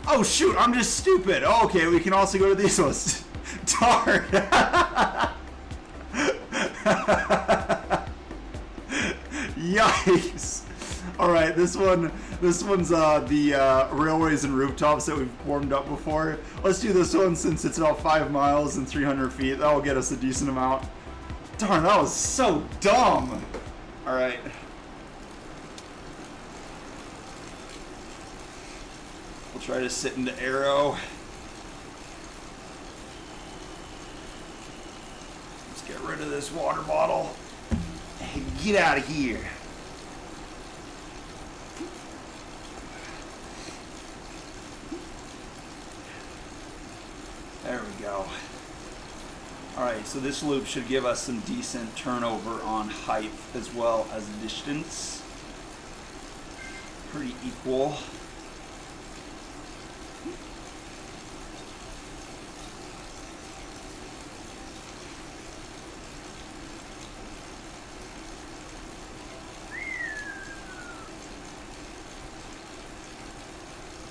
Oh shoot, I'm just stupid. Oh, okay, we can also go to these ones. Darn. Yikes. Alright, this one's the railways and rooftops that we've warmed up before. Let's do this one since it's about 5 miles and 300 feet. That'll get us a decent amount. Darn, that was so dumb. Alright. We'll try to sit into aero. Let's get rid of this water bottle. Hey, get out of here. There we go. Alright, so this loop should give us some decent turnover on height as well as distance. Pretty equal.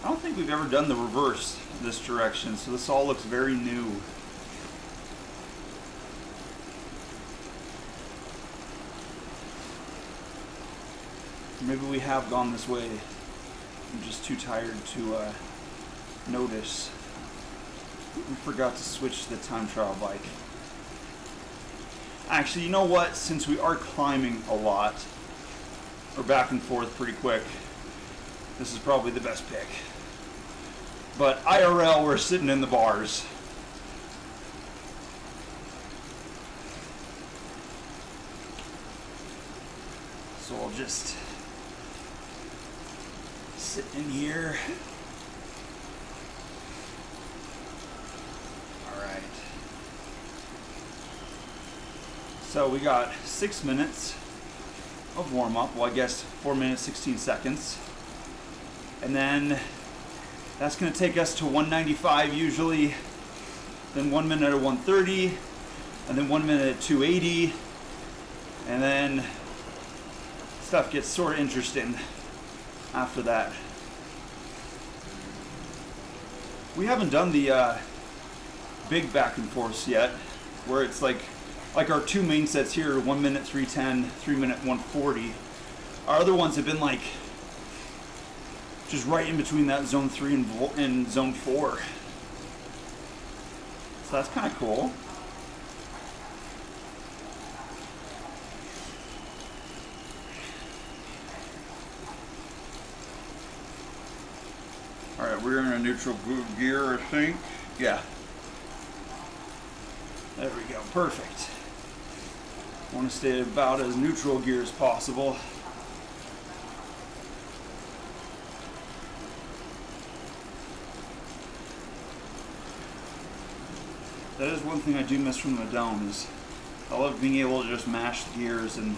I don't think we've ever done the reverse this direction, so this all looks very new. Maybe we have gone this way. I'm just too tired to notice. We forgot to switch to the time trial bike. Actually, you know what? Since we are climbing a lot, or back and forth pretty quick, this is probably the best pick. But IRL, we're sitting in the bars. So I'll just sit in here. All right. So we got 6 minutes of warm up. Well, I guess 4 minutes, 16 seconds. And then that's going to take us to 195 usually, then 1 minute at 130, and then 1 minute at 280, and then stuff gets sort of interesting after that. We haven't done the big back and forths yet, where it's like our two main sets here, 1 minute 310, 3 minute 140. Our other ones have been like just right in between that zone 3 and zone 4. So that's kind of cool. Alright, we're in a neutral gear, I think. Yeah. There we go, perfect. I want to stay about as neutral gear as possible. That is one thing I do miss from the dome, is I love being able to just mash the gears and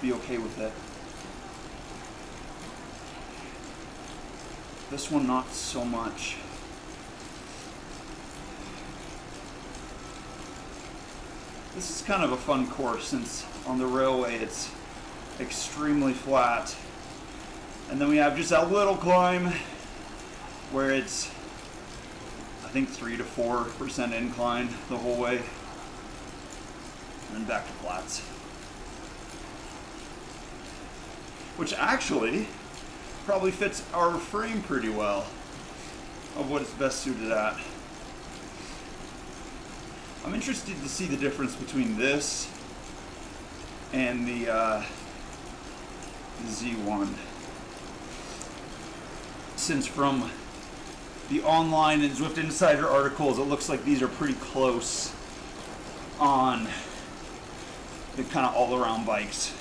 be okay with it. This one not so much. This is kind of a fun course since on the railway it's extremely flat. And then we have just that little climb where it's I think 3 to 4% incline the whole way, and then back to flats. Which actually probably fits our frame pretty well of what it's best suited at. I'm interested to see the difference between this and the Z1. Since from the online and Zwift Insider articles, it looks like these are pretty close on the kind of all-around bikes.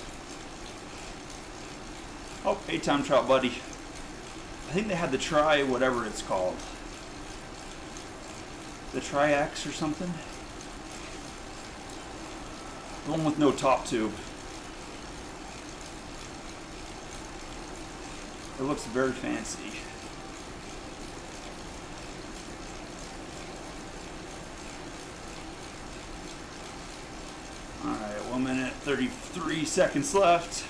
Oh, hey, time trial, buddy. I think they had the Tri, whatever it's called. The Tri-X or something? The one with no top tube. It looks very fancy. 1 minute, 33 seconds left.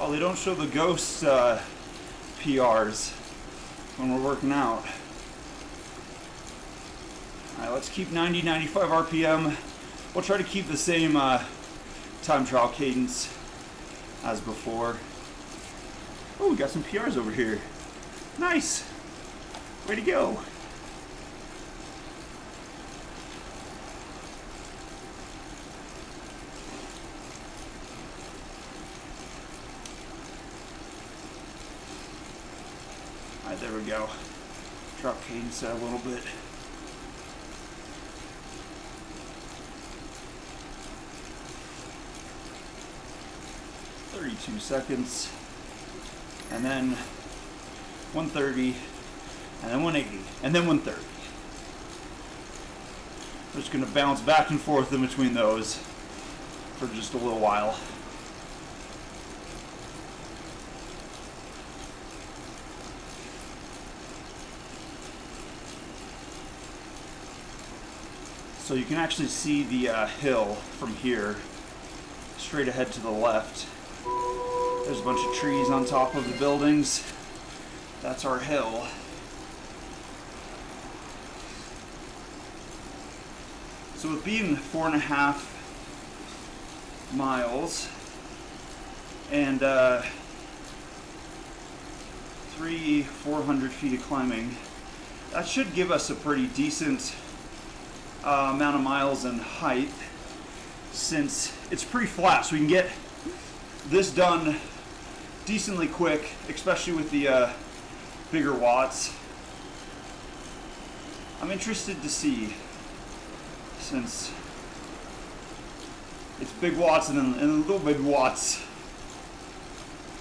Oh, they don't show the ghost PRs when we're working out. Alright, let's keep 90, 95 RPM. We'll try to keep the same time trial cadence as before. Oh, we got some PRs over here. Nice. Way to go. Alright, there we go. Drop cadence a little bit. .32 seconds, and then 130, and then 180, and then 130. We're just going to bounce back and forth in between those for just a little while. So you can actually see the hill from here, straight ahead to the left. There's a bunch of trees on top of the buildings. That's our hill. So with being 4.5 miles and 400 feet of climbing, that should give us a pretty decent amount of miles in height, since it's pretty flat, so we can get this done decently quick, especially with the bigger watts. I'm interested to see, since it's big watts and then little big watts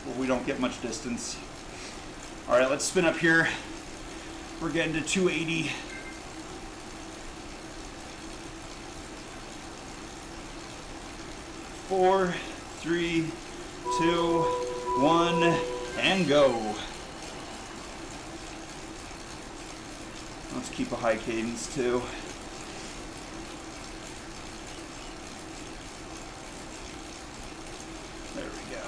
where we don't get much distance. All right, let's spin up here. We're getting to 280. Four, 3, 2, 1, and go. Let's keep a high cadence too. There we go.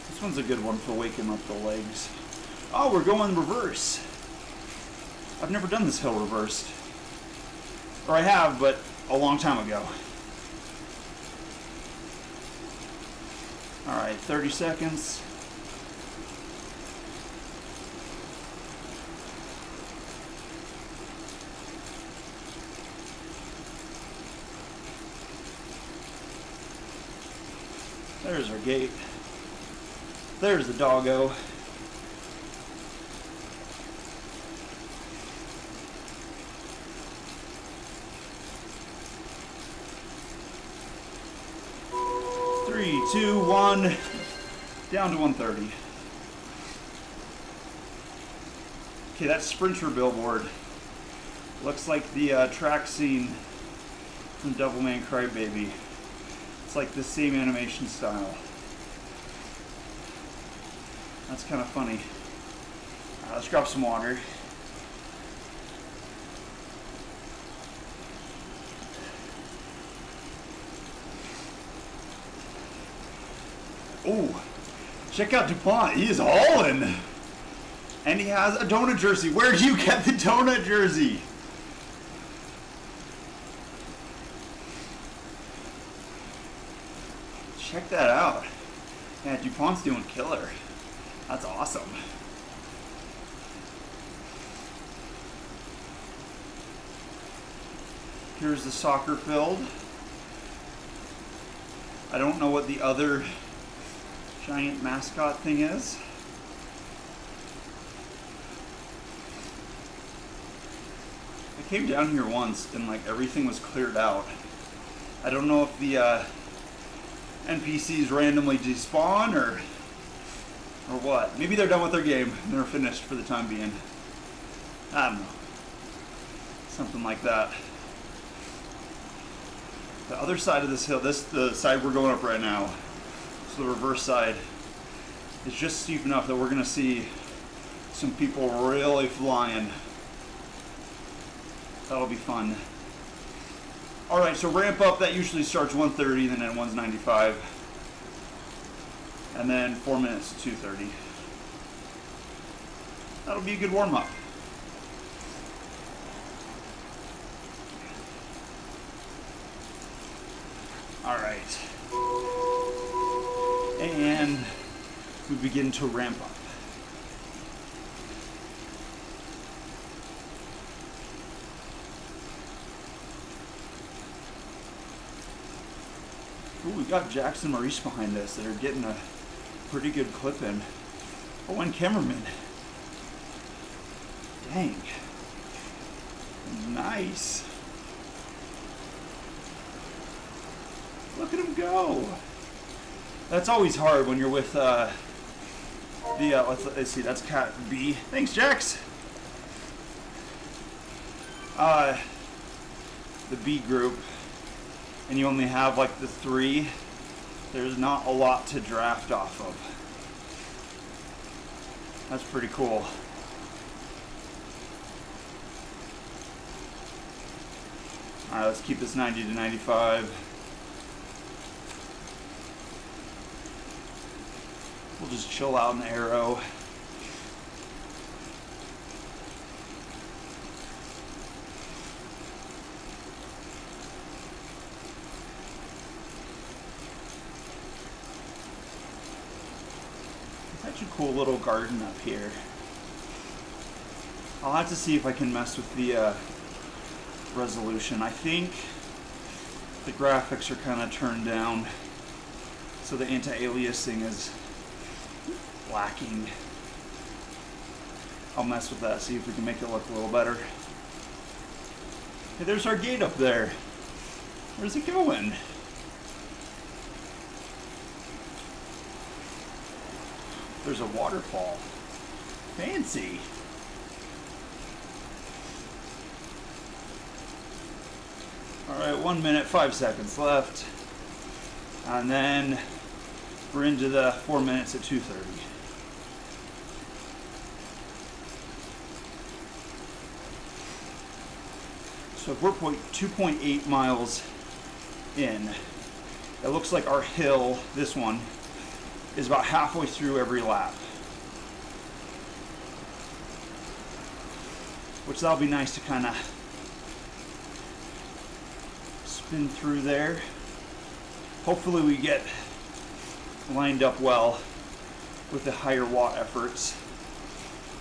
This one's a good one for waking up the legs. Oh, we're going reverse. I've never done this hill reversed. Or I have, but a long time ago. All right, 30 seconds. There's our gate. There's the doggo. Three, two, one, down to 130. Okay, that Sprinter billboard looks like the track scene from Devilman Crybaby. It's like the same animation style. That's kind of funny. Let's grab some water. Oh, check out DuPont. He is hauling. And he has a donut jersey. Where did you get the donut jersey? Check that out. Yeah, DuPont's doing killer. That's awesome. Here's the soccer field. I don't know what the other giant mascot thing is. I came down here once and like everything was cleared out. I don't know if the NPCs randomly despawn or what. Maybe they're done with their game and they're finished for the time being. I don't know. Something like that. The other side of this hill, the side we're going up right now, so the reverse side, is just steep enough that we're gonna see some people really flying. That'll be fun. All right, so ramp up, that usually starts 1:30, then at 1:95. And then 4 minutes to 2:30. That'll be a good warm up. All right. And we begin to ramp up. Ooh, we got Jackson and Maurice behind us that are getting a pretty good clip in. Oh, and cameraman. Dang. Nice. Look at him go. That's always hard when you're with let's see, that's Cat B. Thanks, Jax. The B group, and you only have like the 3. There's not a lot to draft off of. That's pretty cool. All right, let's keep this 90 to 95. We'll just chill out in the aero. Such a cool little garden up here. I'll have to see if I can mess with the resolution. I think the graphics are kind of turned down, so the anti-aliasing is lacking. I'll mess with that, see if we can make it look a little better. Hey, there's our gate up there. Where's it going? There's a waterfall. Fancy. All right, 1 minute, 5 seconds left. And then we're into the 4 minutes at 2:30. So if we're 2.8 miles in, it looks like our hill, this one, is about halfway through every lap. Which that'll be nice to kind of spin through there. Hopefully we get lined up well with the higher watt efforts.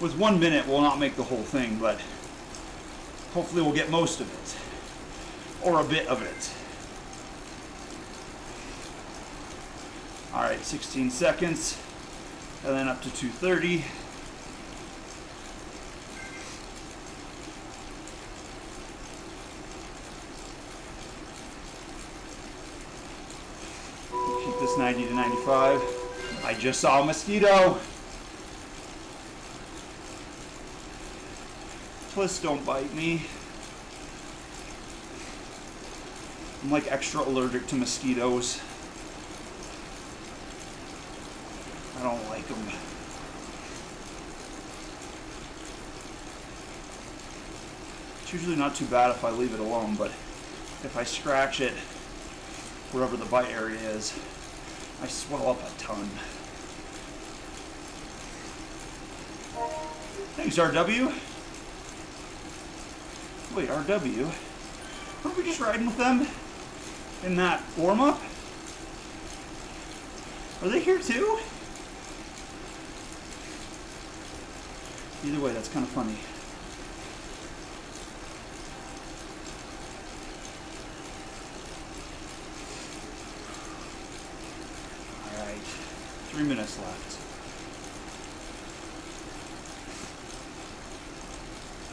With 1 minute, we'll not make the whole thing, but hopefully we'll get most of it, or a bit of it. All right, 16 seconds, and then up to 2:30. Keep this 90 to 95. I just saw a mosquito. Please don't bite me. I'm like extra allergic to mosquitoes. I don't like them. It's usually not too bad if I leave it alone, but if I scratch it, wherever the bite area is, I swell up a ton. Thanks, RW. Wait, RW? Weren't we just riding with them in that warm-up? Are they here too? Either way, that's kind of funny. All right, 3 minutes left.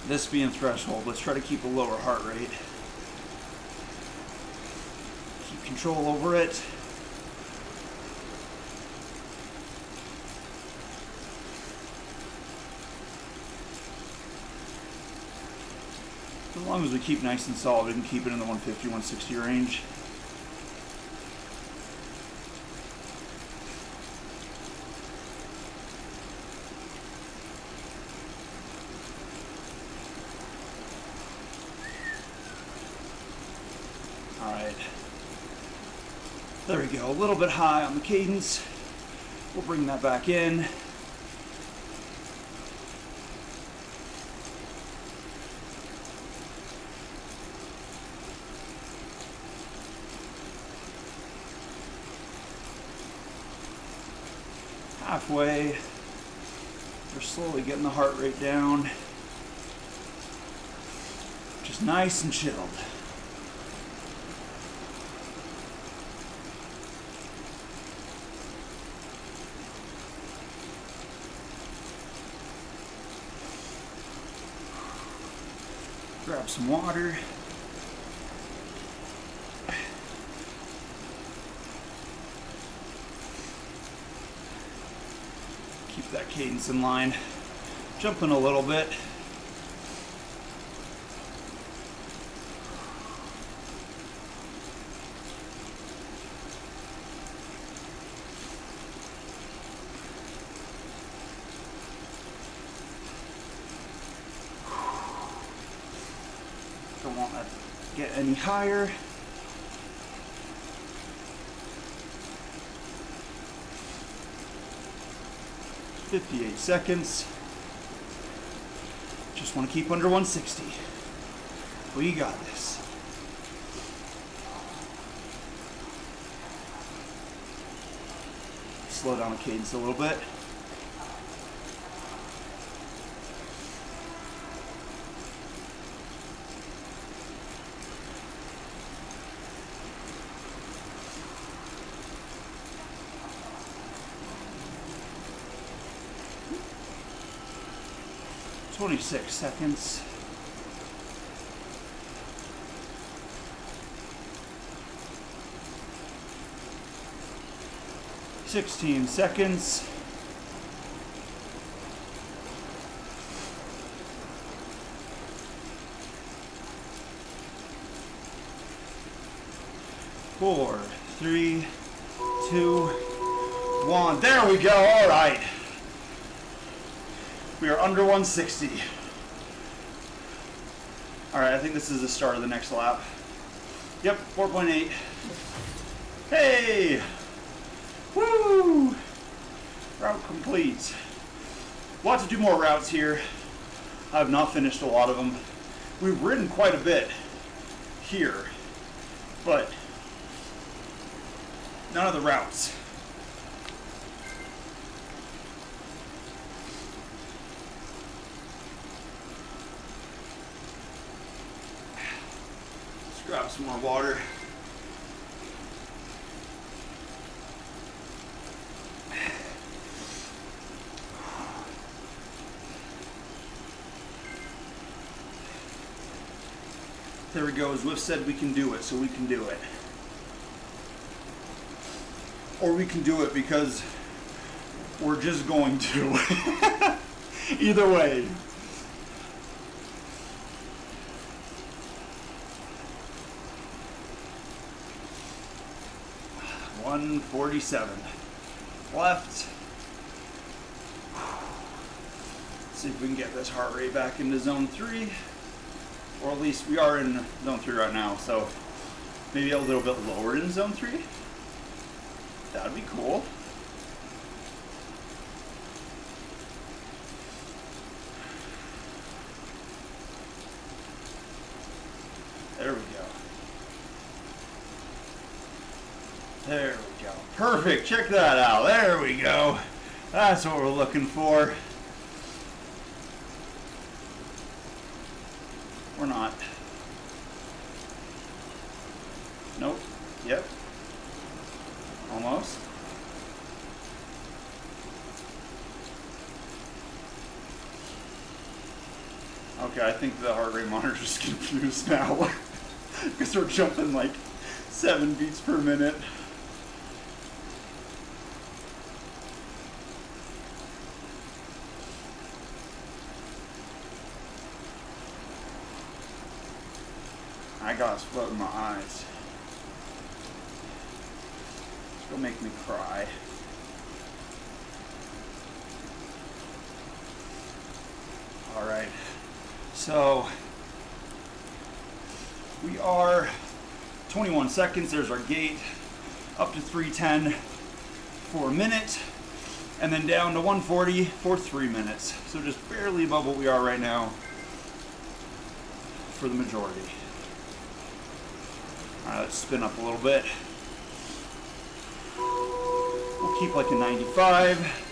This being threshold, let's try to keep a lower heart rate. Keep control over it. As long as we keep nice and solid and keep it in the 150, 160 range, All right. There we go. A little bit high on the cadence. We'll bring that back in. Halfway. We're slowly getting the heart rate down. Just nice and chilled. Grab some water. Keep that cadence in line. Jumping a little bit. Don't want that to get any higher. "58 seconds. Just want to keep under 160. We got this. Slow down the cadence a little bit. "26 seconds. "16 seconds. "4, 3, 2, 1. There we go. All right. We are under 160. All right, I think this is the start of the next lap. Yep, 4.8. Hey! Woo! Route complete. We'll have to do more routes here. I have not finished a lot of them. We've ridden quite a bit here, but none of the routes. Grab some more water. There we go. Zwift said we can do it, so we can do it. Or we can do it because we're just going to. Either way. 147 left. See if we can get this heart rate back into zone 3, or at least we are in zone 3 right now, so maybe a little bit lower in zone 3. That'd be cool. There we go. There we go. Perfect. Check that out. There we go. That's what we're looking for. We're not. Nope. Yep. Almost. Okay, I think the heart rate monitor is confused now because we're jumping like 7 beats per minute. I got a split in my eyes. It's gonna make me cry. Alright. So we are 21 seconds, there's our gate. Up to 310 for a minute, and then down to 140 for 3 minutes. So just barely above what we are right now for the majority. All right, let's spin up a little bit. We'll keep like a 95.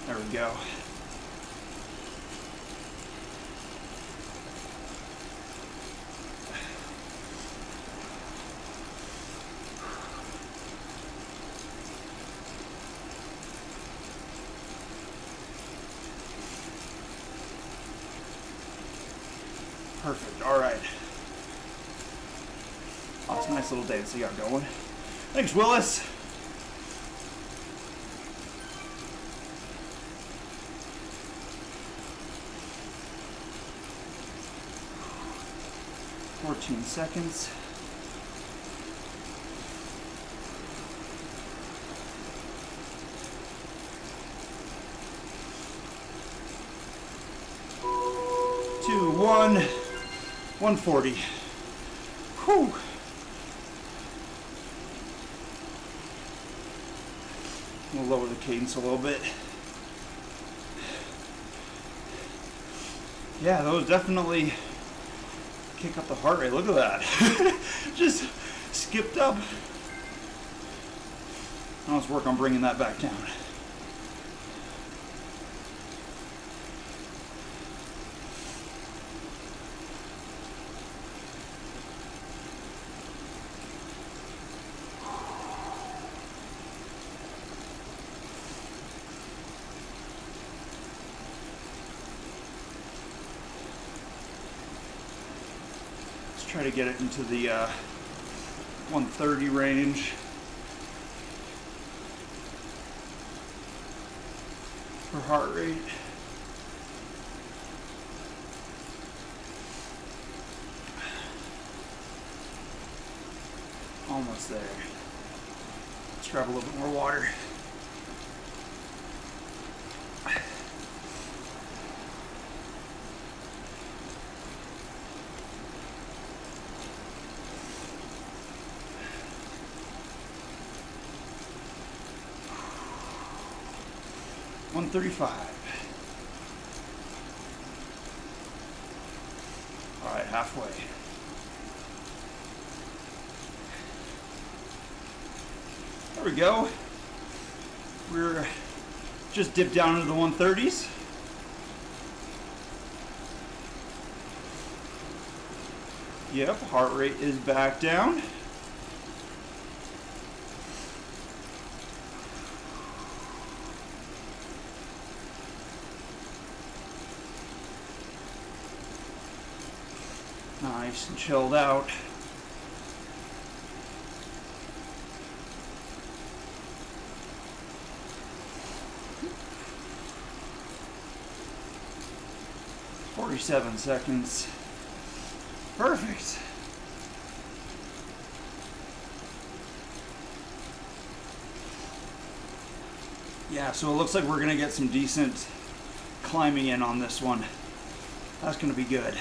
There we go. Perfect. All right. Oh, it's a nice little dance you got going. Thanks, Willis. "14 seconds. Two, 1, 140. Whew. We'll lower the cadence a little bit. Yeah, those definitely kick up the heart rate. Look at that. Just skipped up. Now let's work on bringing that back down. Try to get it into the 130 range for heart rate. Almost there. Let's grab a little bit more water. $135. All right, halfway. There we go. We're just dipped down into the 130s. Yep, heart rate is back down. Nice and chilled out. "47 seconds. Perfect. Yeah, so it looks like we're gonna get some decent climbing in on this one. That's gonna be good.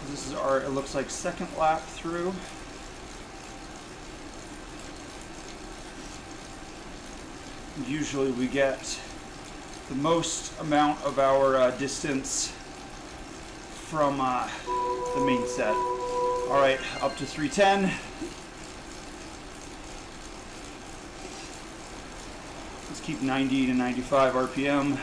This is our, it looks like, second lap through. Usually we get the most amount of our distance from the main set. All right, up to 310. Let's keep 90 to 95 RPM.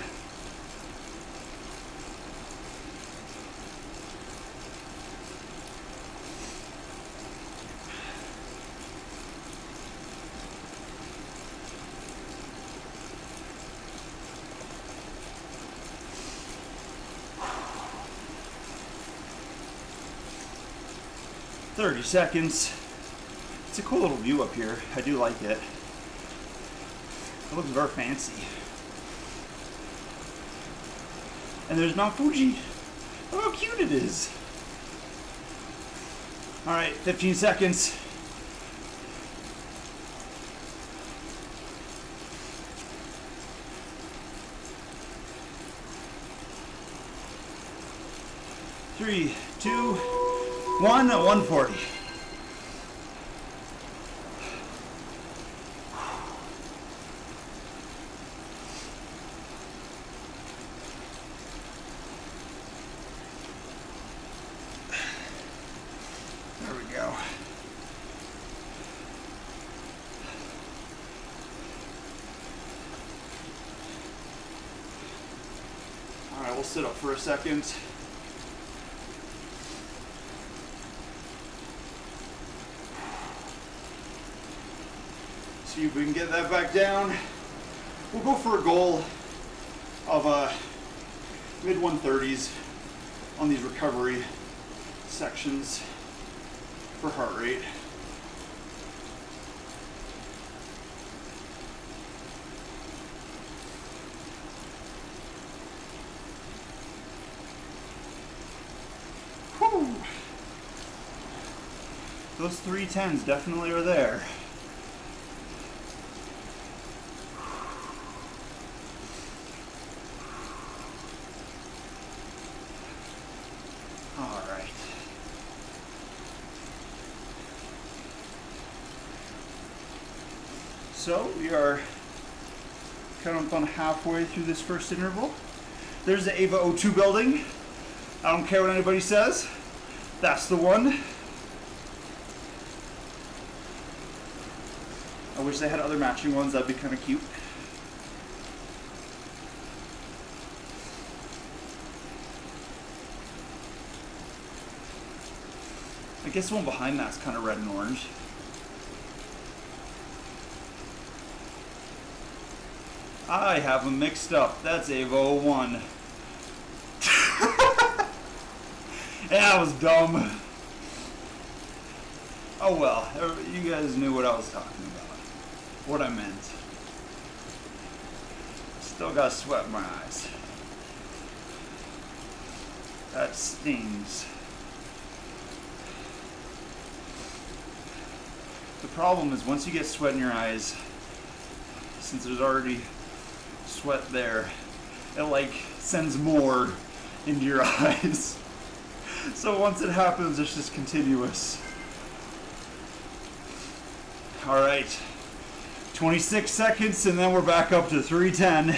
"30 seconds. It's a cool little view up here. I do like it. It looks very fancy. And there's Mount Fuji. Look how cute it is. All right, 15 seconds. Three, 2, 1, 140. There we go. All right, we'll sit up for a second. See if we can get that back down. We'll go for a goal of mid 130s on these recovery sections for heart rate. Whew. Those 310s definitely are there. So we are kind of on halfway through this first interval. There's the Ava O2 building. I don't care what anybody says. That's the one. I wish they had other matching ones. That'd be kind of cute. I guess the one behind that's kind of red and orange. I have them mixed up. That's Ava 01. Yeah, that was dumb. Oh well, you guys knew what I was talking about. What I meant. Still got sweat in my eyes. That stings. The problem is once you get sweat in your eyes, since there's already sweat there, it like sends more into your eyes. So once it happens, it's just continuous. All right, 26 seconds and then we're back up to 310.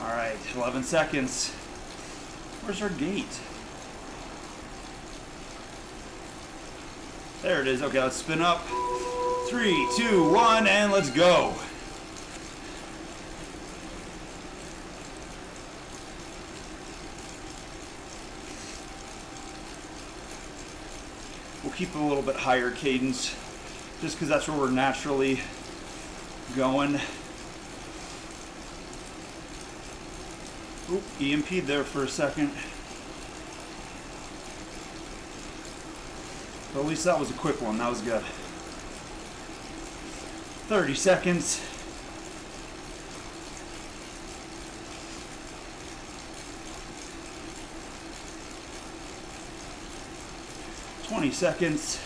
All right, 11 seconds. Where's our gate? There it is. Okay, let's spin up. 3, 2, 1, and let's go. We'll keep a little bit higher cadence just because that's where we're naturally going. Oop, EMP'd there for a second. But at least that was a quick one. That was good. 30 seconds. Twenty seconds.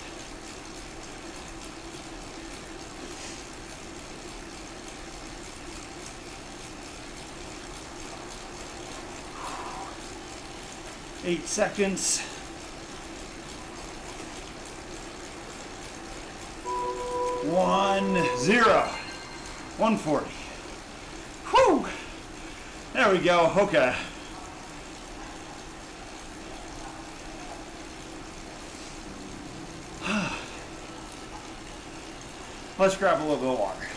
Eight seconds. 1, 0. 140. Whew. There we go. Okay. Let's grab a little bit of water.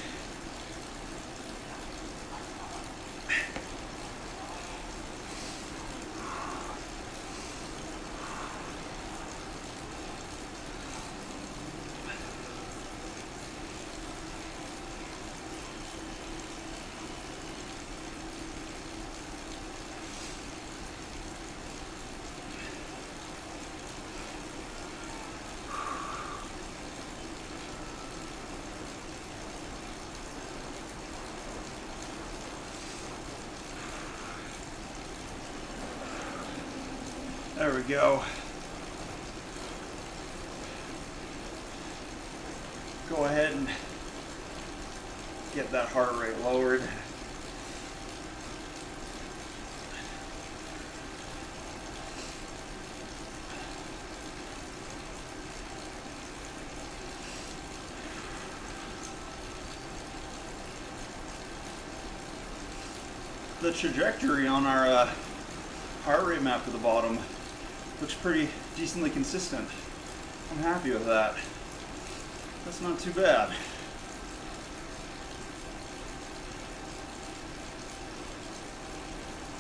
There we go. Go ahead and get that heart rate lowered. The trajectory on our heart rate map at the bottom looks pretty decently consistent. I'm happy with that. That's not too bad.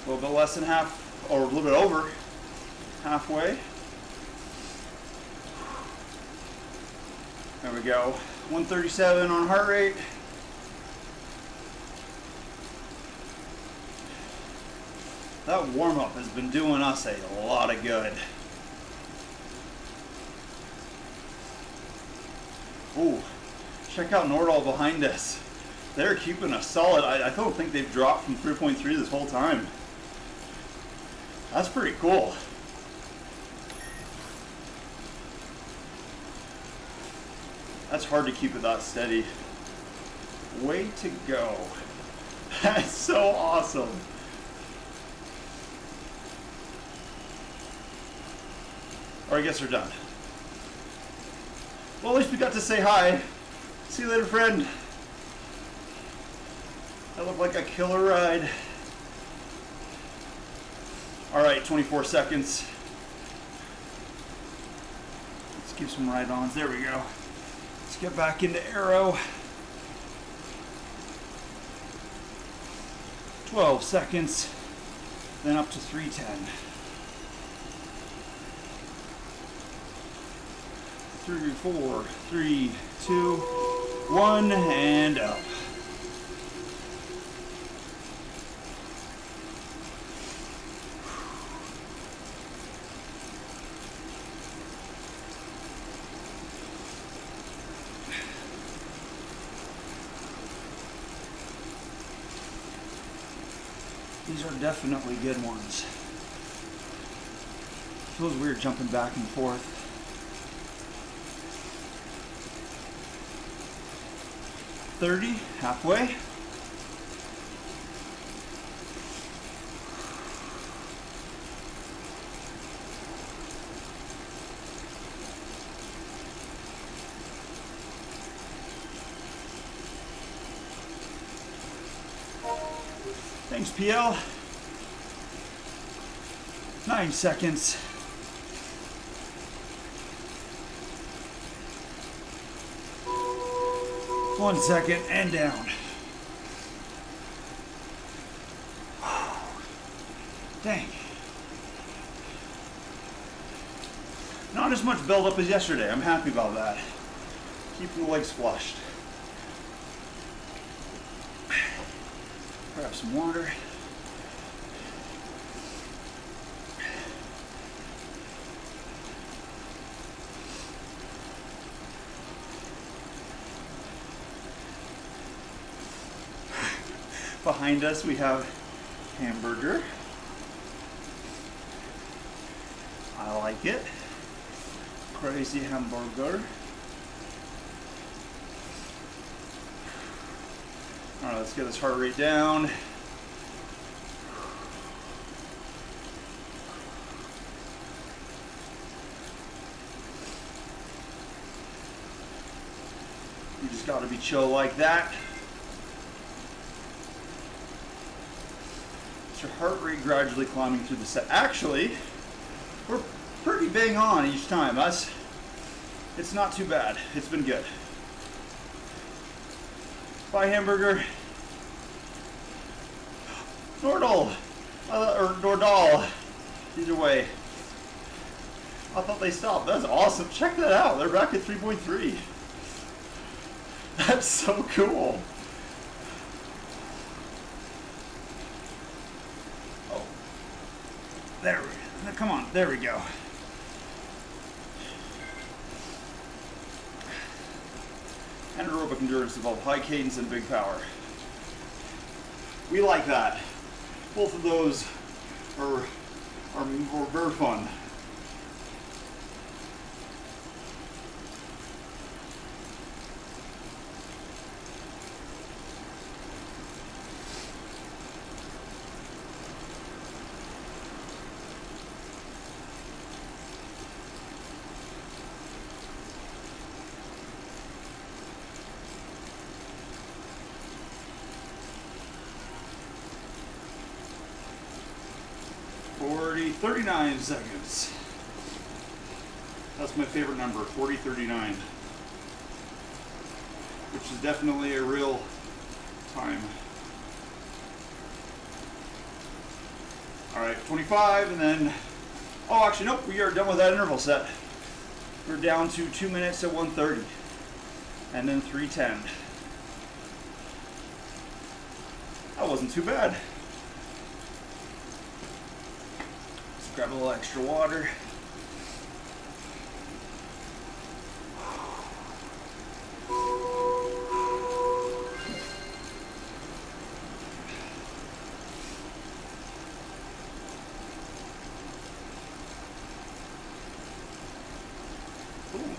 A little bit less than half, or a little bit over halfway. There we go. 137 on heart rate. That warm-up has been doing us a lot of good. Ooh, check out Nordahl behind us. They're keeping us solid. I don't think they've dropped from 3.3 this whole time. That's pretty cool. That's hard to keep it that steady. Way to go. That's so awesome. Or I guess we're done. Well, at least we got to say hi. See you later, friend. That looked like a killer ride. All right, 24 seconds. Let's give some ride-ons. There we go. Let's get back into aero. 12 seconds. Then up to 310. 3, 4, 3, 2, 1, and up. These are definitely good ones. Feels weird jumping back and forth. 30, halfway. Thanks, PL. 9 seconds. One second and down. Dang. Not as much buildup as yesterday. I'm happy about that. Keeping the legs flushed. Grab some water. Behind us we have hamburger. I like it. Crazy hamburger. All right, let's get this heart rate down. You just got to be chill like that. Your heart rate gradually climbing through the set. Actually, we're pretty bang on each time. It's not too bad. It's been good. Bye, hamburger. Nordahl, or Nordahl. Either way. I thought they stopped. That's awesome. Check that out. They're back at 3.3. That's so cool. There we go. Come on, there we go. Anaerobic endurance involves high cadence and big power. We like that. Both of those are very fun. 39 seconds. That's my favorite number, 40:39. Which is definitely a real time. Alright, 25, and then, oh actually nope, we are done with that interval set. We're down to 2 minutes at 1:30. And then 3:10. That wasn't too bad. Let's grab a little extra water.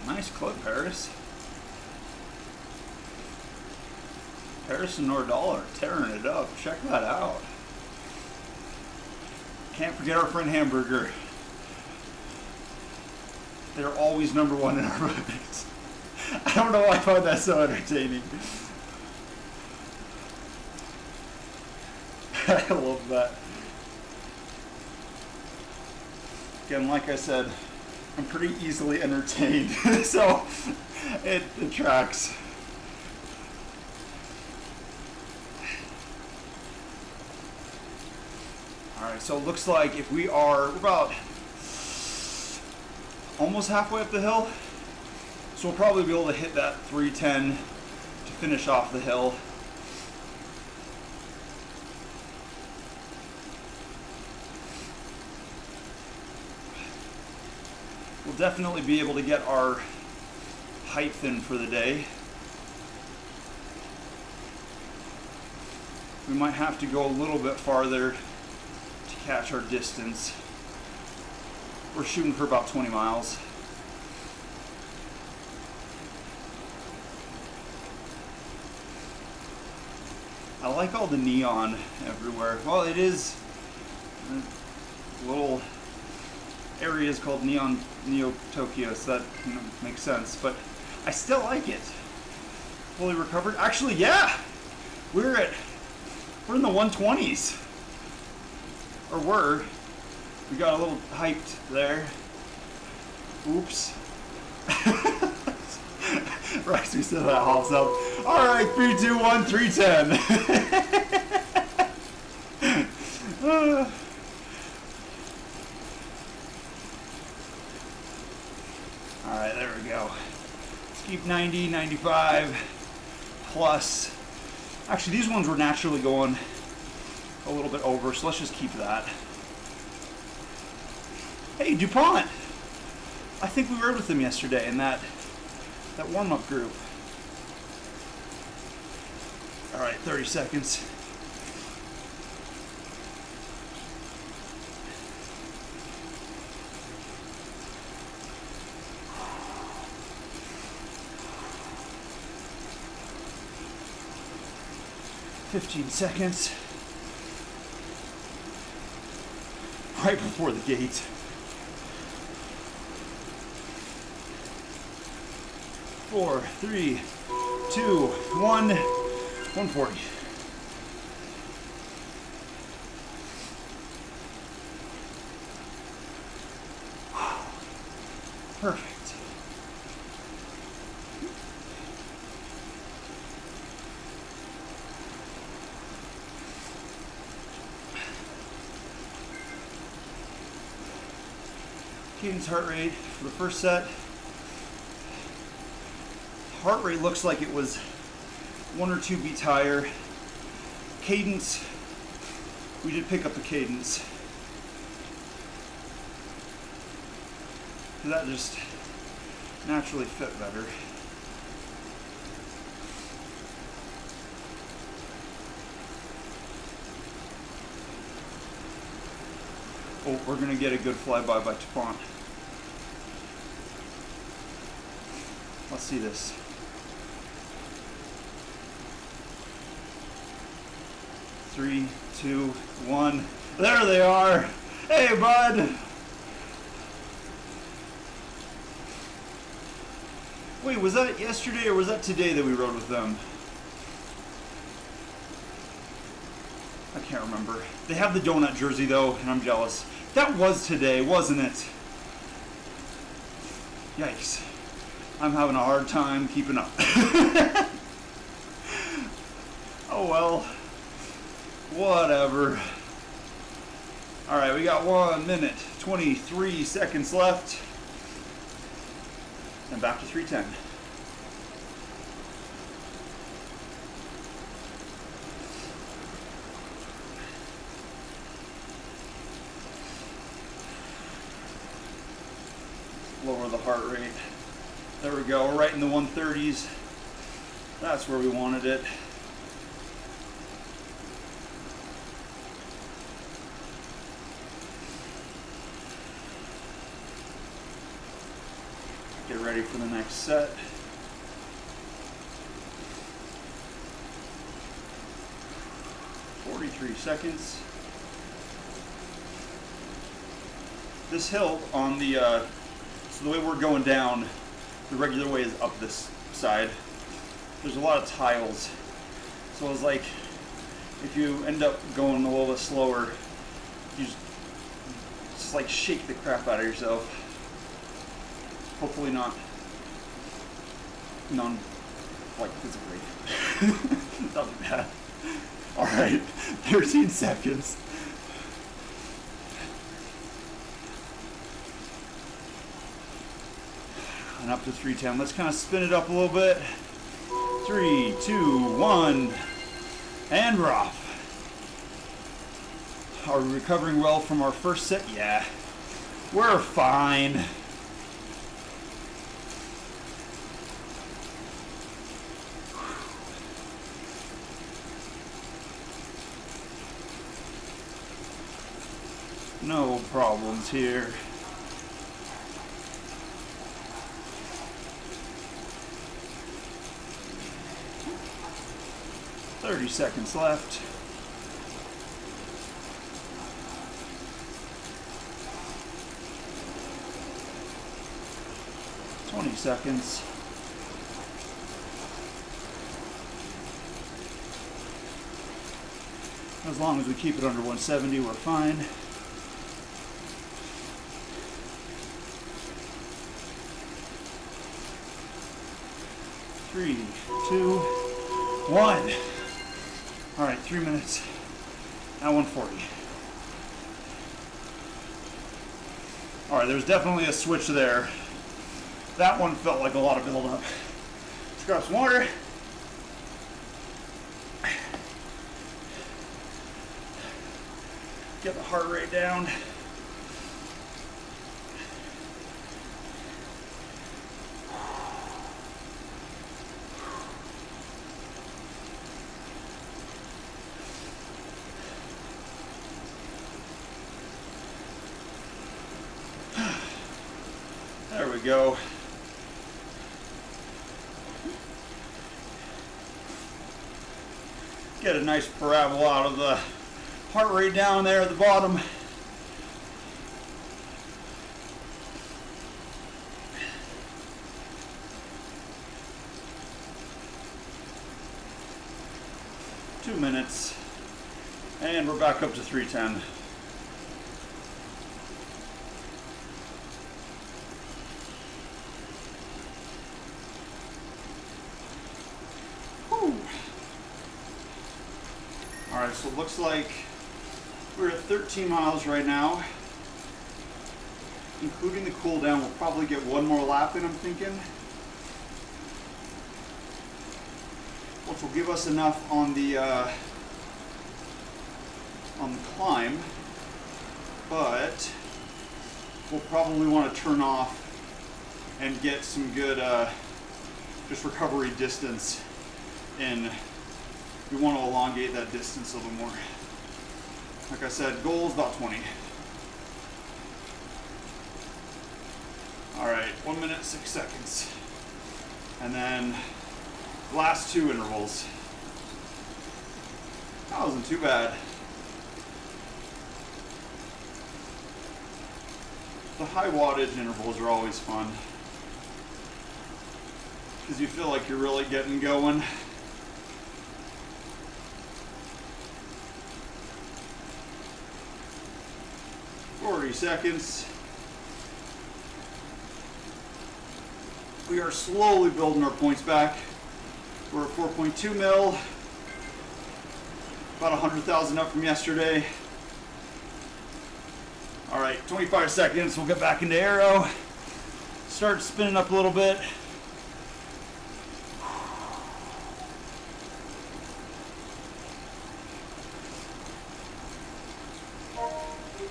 Nice clip, Paris. Paris and Nordal are tearing it up. Check that out. Can't forget our friend Hamburger. They're always number one in our movements. I don't know why I find that so entertaining. I love that. Again, like I said, I'm pretty easily entertained, so it tracks. Alright, so it looks like if we're about almost halfway up the hill, so we'll probably be able to hit that 3:10 to finish off the hill. We'll definitely be able to get our height in for the day. We might have to go a little bit farther to catch our distance. We're shooting for about 20 miles. I like all the neon everywhere. Well, it is little areas called Neo Tokyo, so that makes sense, but I still like it. Fully recovered. Actually, yeah, we're in the 120s, or we got a little hyped there. Oops. Right, we said that hops up. All right, 3, 2, 1, 3:10. Alright, there we go. Let's keep 90, 95 plus. Actually, these ones were naturally going a little bit over, so let's just keep that. Hey, DuPont! I think we rode with them yesterday in that warm-up group. Alright, 30 seconds. $15 seconds. Right before the gate. Four, 3, 2, 1, 140. Perfect. Cadence heart rate for the first set. Heart rate looks like it was 1 or 2 beats higher. Cadence, we did pick up the cadence. That just naturally fit better. Oh, we're going to get a good flyby by DuPont. Let's see this. Three, 2, 1. There they are. Hey, bud. Wait, was that yesterday or was that today that we rode with them? I can't remember. They have the donut jersey though, and I'm jealous. That was today, wasn't it? Yikes. I'm having a hard time keeping up. Oh well. Whatever. Alright, we got 1 minute, 23 seconds left. And back to 310. Lower the heart rate. There we go, we're right in the 130s. That's where we wanted it. Get ready for the next set. "43 seconds. This hill on the, so the way we're going down, the regular way is up this side. There's a lot of tiles. So it's like, if you end up going a little bit slower, you just like shake the crap out of yourself. Hopefully not like physically. That'll be bad. Alright, 13 seconds. And up to 310. Let's kind of spin it up a little bit. 3, 2, 1, and we're off. Are we recovering well from our first set? Yeah. We're fine. No problems here. "30 seconds left. "20 seconds. As long as we keep it under 170, we're fine. Three, 2, 1. All right, 3 minutes at 140. All right, there's definitely a switch there. That one felt like a lot of buildup. Let's grab some water. Get the heart rate down. There we go. Get a nice parabola out of the heart rate down there at the bottom. Two minutes, and we're back up to 310. All right, so it looks like we're at 13 miles right now. Including the cool down, we'll probably get one more lap in, I'm thinking. Which will give us enough on the climb, but we'll probably want to turn off and get some good just recovery distance in. We want to elongate that distance a little more. Like I said, goal is about 20. All right, 1 minute, 6 seconds. And then last two intervals. That wasn't too bad. The high wattage intervals are always fun because you feel like you're really getting going. 40 seconds. We are slowly building our points back. We're at 4.2 mil, about 100,000 up from yesterday. All right, 25 seconds, we'll get back into aero. Start spinning up a little bit.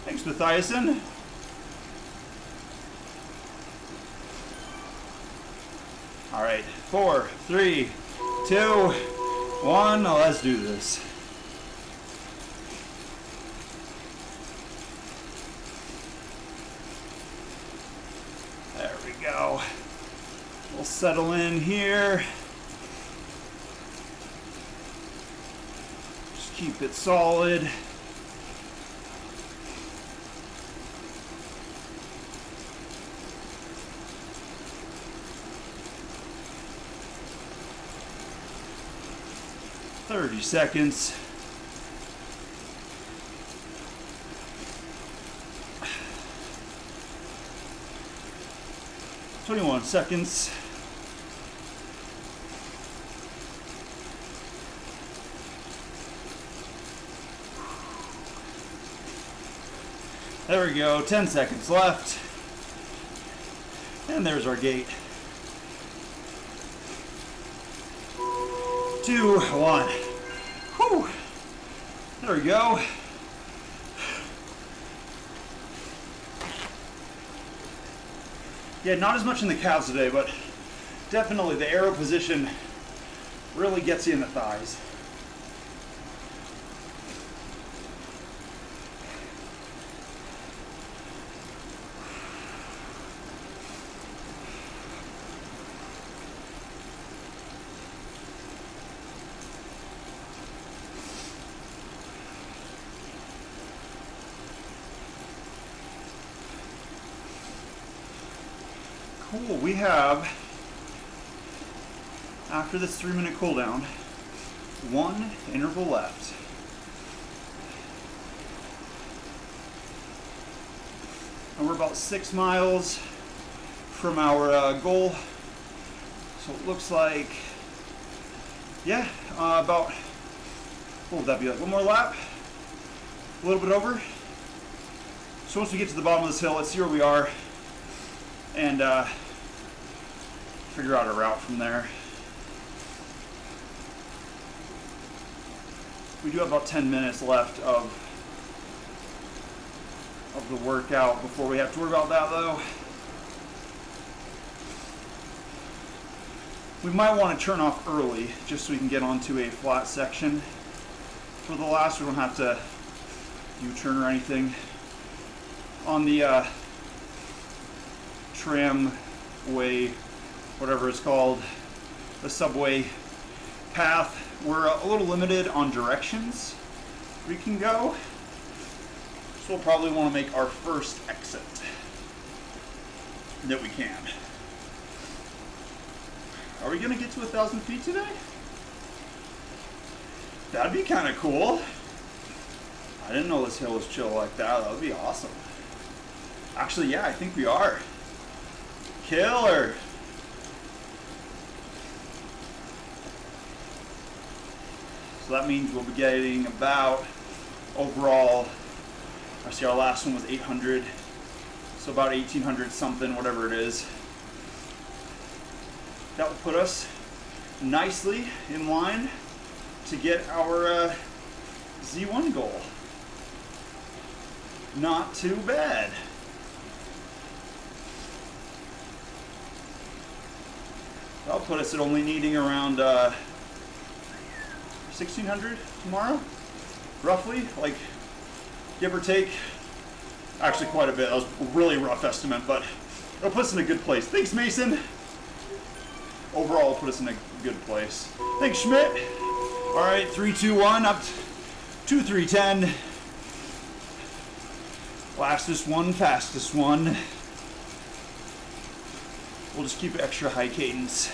Thanks, Mathiasen. All right, 4, 3, 2, 1, let's do this. There we go. We'll settle in here. Just keep it solid. "30 seconds. "21 seconds. There we go, 10 seconds left. And there's our gate. 2, 1. Whew. There we go. Yeah, not as much in the calves today, but definitely the aero position really gets you in the thighs. Cool, we have, after this 3-minute cooldown, 1 interval left. And we're about 6 miles from our goal. So it looks like, yeah, about, what would that be like? One more lap? A little bit over. So once we get to the bottom of this hill, let's see where we are and figure out a route from there. We do have about 10 minutes left of the workout before we have to worry about that, though. We might want to turn off early just so we can get onto a flat section for the last. We don't have to U-turn or anything. On the tramway, whatever it's called, the subway path, we're a little limited on directions we can go. So we'll probably want to make our first exit that we can. Are we going to get to 1,000 feet today? That'd be kind of cool. I didn't know this hill was chill like that. That would be awesome. Actually, yeah, I think we are. Killer. So that means we'll be getting about, overall, I see our last one was 800, so about 1,800 something, whatever it is. That will put us nicely in line to get our Z1 goal. Not too bad. That'll put us at only needing around 1,600 tomorrow, roughly, like give or take. Actually, quite a bit. That was a really rough estimate, but it'll put us in a good place. Thanks, Mason. Overall, it'll put us in a good place. Thanks, Schmidt. All right, 3, 2, 1, up to 310. Fastest one, fastest one. We'll just keep extra high cadence.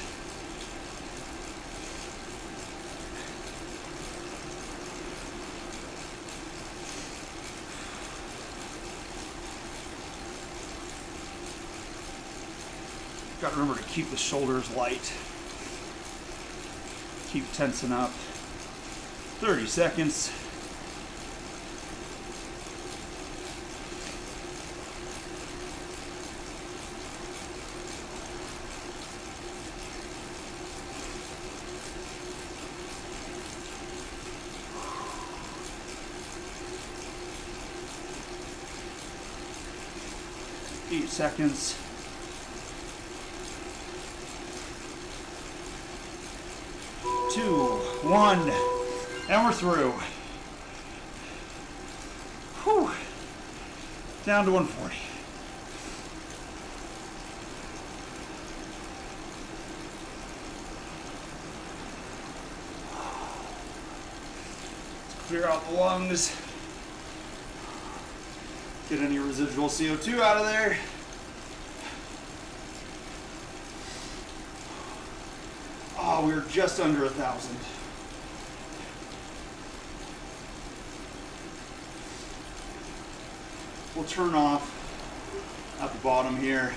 Got to remember to keep the shoulders light. Keep tensing up. 30 seconds. Eight seconds. 2, 1, and we're through. Whew. Down to 140. Let's clear out the lungs. Get any residual CO2 out of there. Oh, we were just under 1,000. We'll turn off at the bottom here.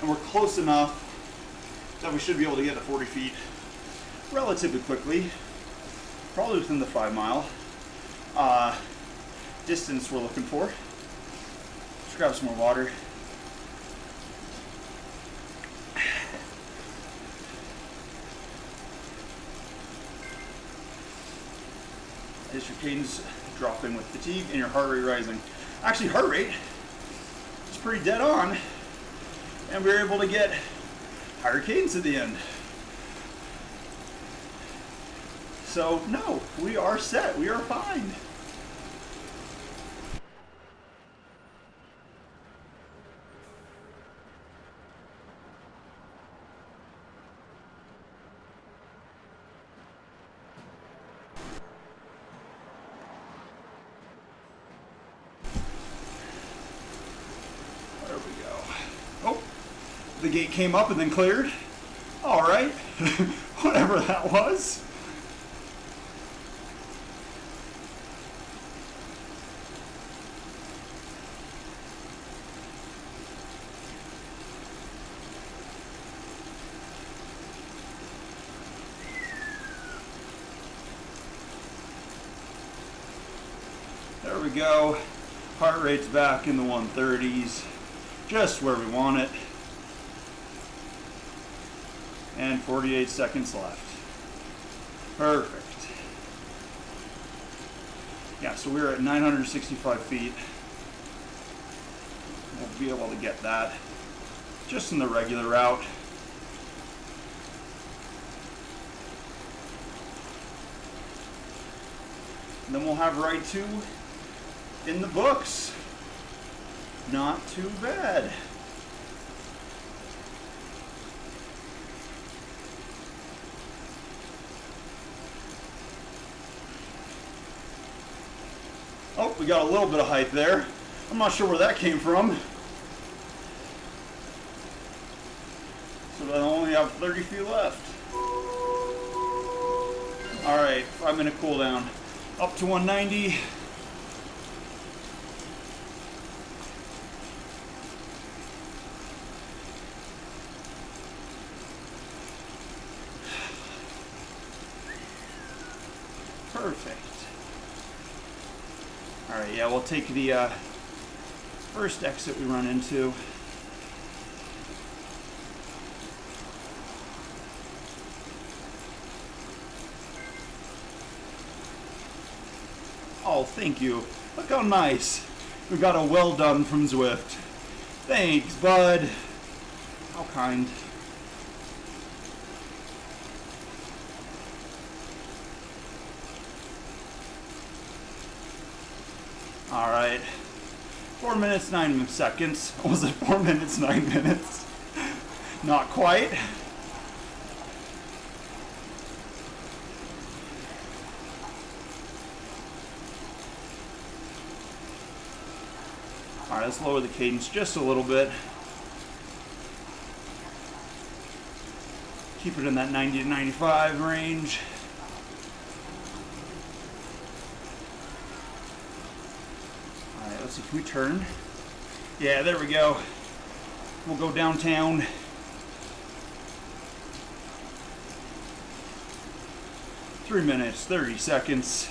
And we're close enough that we should be able to get to 40 feet relatively quickly. Probably within the 5 mile distance we're looking for. Let's grab some more water. Is your cadence dropping with fatigue and your heart rate rising? Actually, heart rate is pretty dead on, and we were able to get higher cadence at the end. So no, we are set. We are fine. The gate came up and then cleared. All right, whatever that was. There we go. Heart rate's back in the 130s, just where we want it. And 48 seconds left. Perfect. Yeah, so we're at 965 feet. We'll be able to get that just in the regular route. And then we'll have ride 2 in the books. Not too bad. Oh, we got a little bit of height there. I'm not sure where that came from. So I only have 30 feet left. All right, 5-minute cooldown. Up to 190. Perfect. All right, yeah, we'll take the first exit we run into. Oh, thank you. Look how nice. We got a well done from Zwift. Thanks, bud. How kind. All right. 4 minutes, 9 seconds. Was it 4 minutes, 9 minutes? Not quite. All right, let's lower the cadence just a little bit. Keep it in that 90 to 95 range. All right, let's see, can we turn? Yeah, there we go. We'll go downtown. Three minutes, 30 seconds.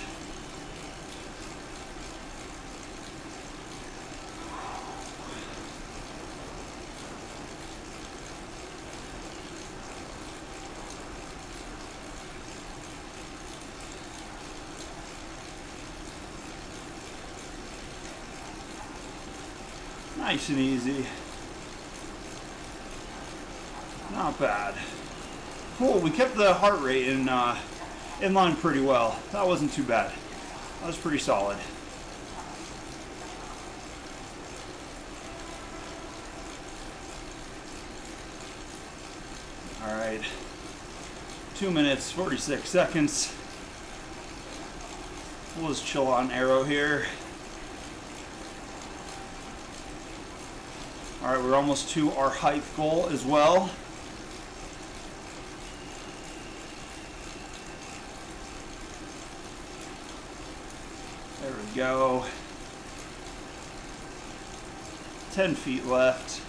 Nice and easy. Not bad. Cool, we kept the heart rate in line pretty well. That wasn't too bad. That was pretty solid. All right. 2 minutes, 46 seconds. We'll just chill on aero here. All right, we're almost to our height goal as well. There we go. 10 feet left.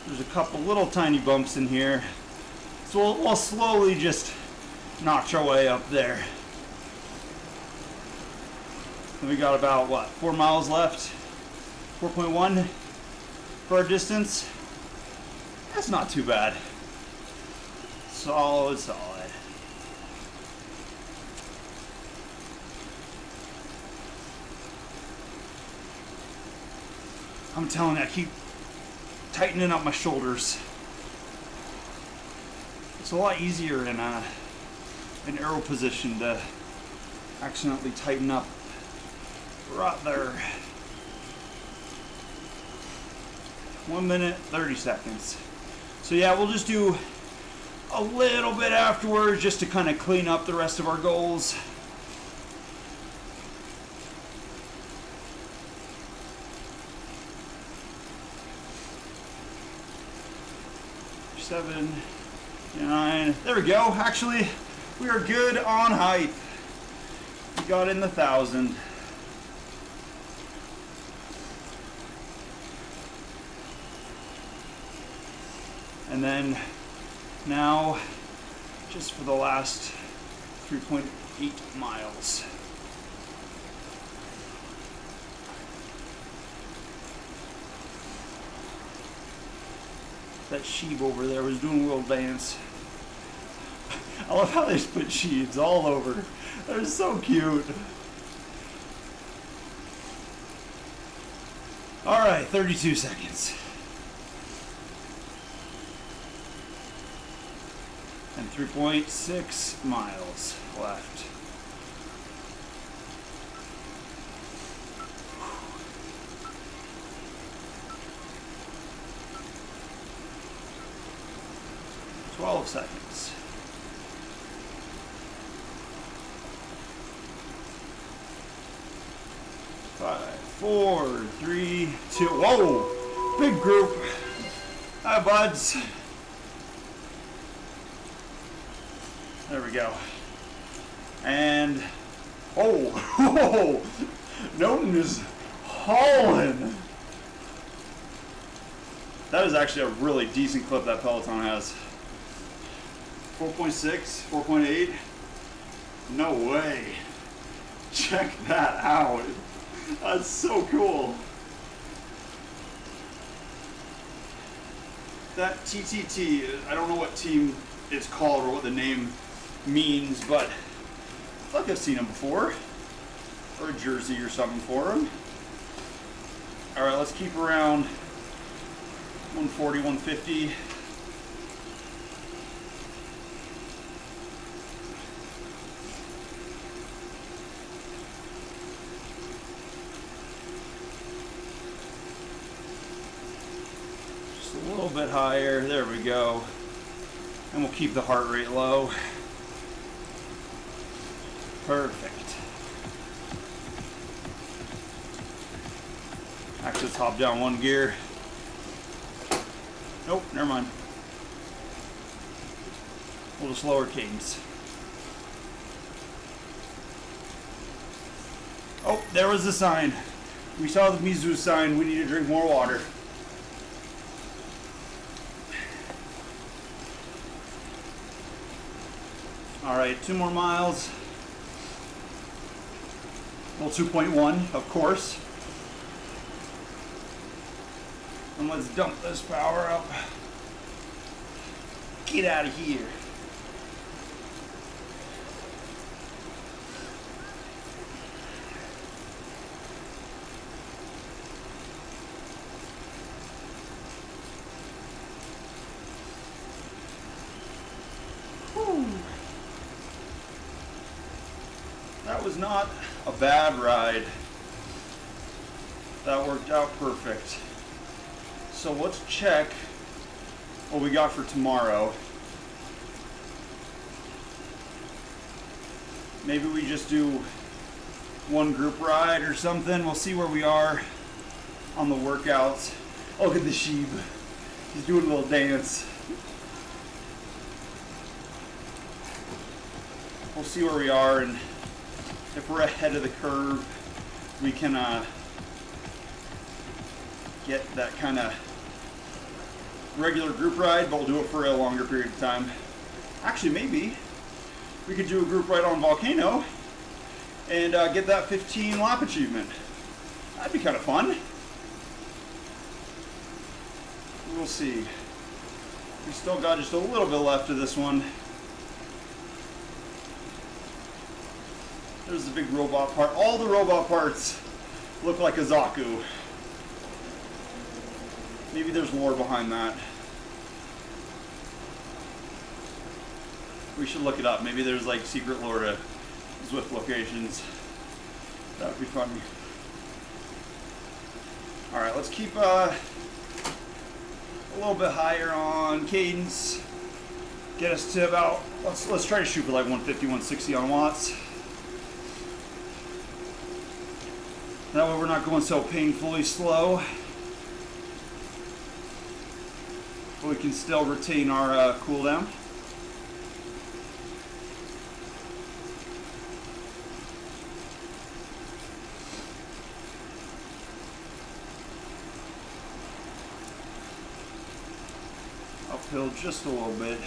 There's a couple little tiny bumps in here. So we'll slowly just notch our way up there. And we got about, what, 4 miles left? 4.1 for our distance. That's not too bad. Solid, solid. I'm telling you, I keep tightening up my shoulders. It's a lot easier in an aero position to accidentally tighten up right there. 1 minute, 30 seconds. So yeah, we'll just do a little bit afterwards just to kind of clean up the rest of our goals. Seven, 9, there we go. Actually, we are good on height. We got in the 1,000. And then now, just for the last 3.8 miles. That sheep over there was doing a little dance. I love how they just put sheaves all over. They're so cute. All right, 32 seconds. And 3.6 miles left. Twelve seconds. 5, 4, 3, 2. Whoa! Big group. Hi, buds. There we go. And oh, Noten is hauling. That is actually a really decent clip that Peloton has. 4.6, 4.8. No way. Check that out. That's so cool. That TTT, I don't know what team it's called or what the name means, but I feel like I've seen him before. Or a jersey or something for him. Alright, let's keep around 140, 150. Just a little bit higher. There we go. And we'll keep the heart rate low. Perfect. Actually, let's hop down one gear. Nope, never mind. A little slower cadence. Oh, there was the sign. We saw the Mizu sign. We need to drink more water. All right, 2 more miles. Well, 2.1, of course. And let's dump this power up. Get out of here. Whew. That was not a bad ride. That worked out perfect. So let's check what we got for tomorrow. Maybe we just do one group ride or something. We'll see where we are on the workouts. Oh, look at the sheep. He's doing a little dance. We'll see where we are, and if we're ahead of the curve, we can get that kind of regular group ride, but we'll do it for a longer period of time. Actually, maybe we could do a group ride on Volcano and get that 15 lap achievement. That'd be kind of fun. We'll see. We still got just a little bit left of this one. There's the big robot part. All the robot parts look like a Zaku. Maybe there's lore behind that. We should look it up. Maybe there's like secret lore to Zwift locations. That would be fun. Alright, let's keep a little bit higher on cadence. Get us to about, let's try to shoot for like 150, 160 on watts. That way we're not going so painfully slow. But we can still retain our cooldown. Uphill just a little bit.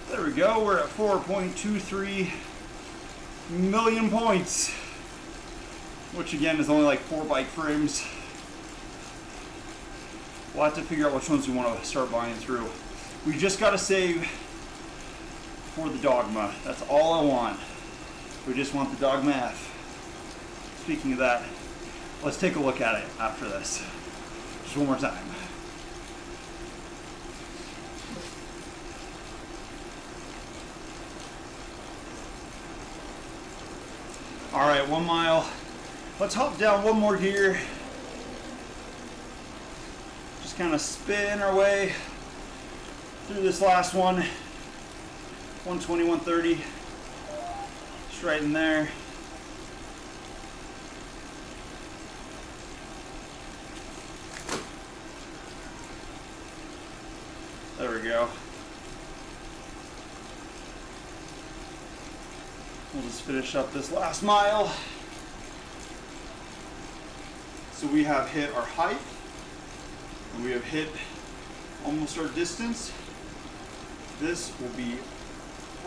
There we go, we're at 4.23 million points, which again is only like 4 bike frames. We'll have to figure out which ones we want to start buying through. We just got to save for the Dogma. That's all I want. We just want the Dogma F. Speaking of that, let's take a look at it after this. Just one more time. All right, 1 mile. Let's hop down one more gear. Just kind of spin our way through this last one. 120, 130. Just right in there. There we go. We'll just finish up this last mile. So we have hit our height, and we have hit almost our distance. This will be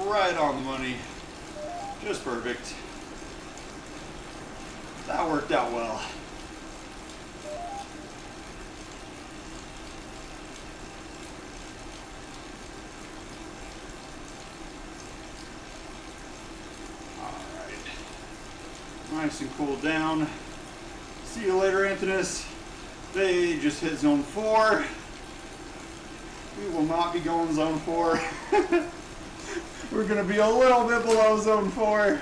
right on the money. Just perfect. That worked out well. Nice and cool down. See you later, Anthonus. They just hit zone 4. We will not be going zone 4. We're going to be a little bit below zone 4.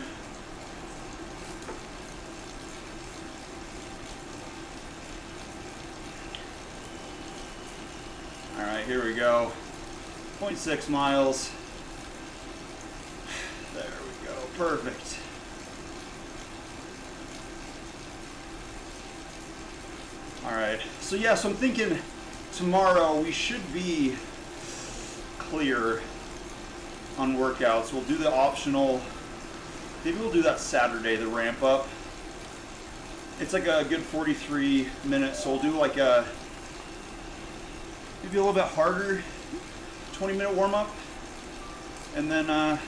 All right, here we go. 0.6 miles. There we go. Perfect. Alright, so yeah, so I'm thinking tomorrow we should be clear on workouts. We'll do the optional, maybe we'll do that Saturday, the ramp up. It's like a good 43 minutes, so we'll do like a, maybe a little bit harder 20-minute warm up. And then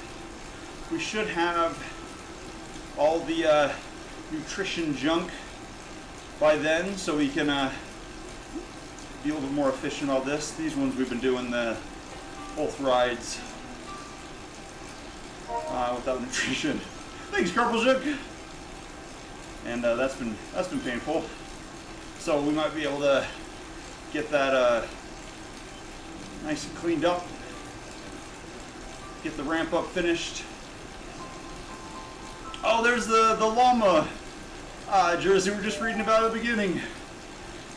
we should have all the nutrition junk by then, so we can be a little bit more efficient on this. These ones we've been doing both rides without nutrition. Thanks, Carpal Jook. And that's been painful. So we might be able to get that nice and cleaned up. Get the ramp up finished. Oh, there's the llama jersey we were just reading about at the beginning.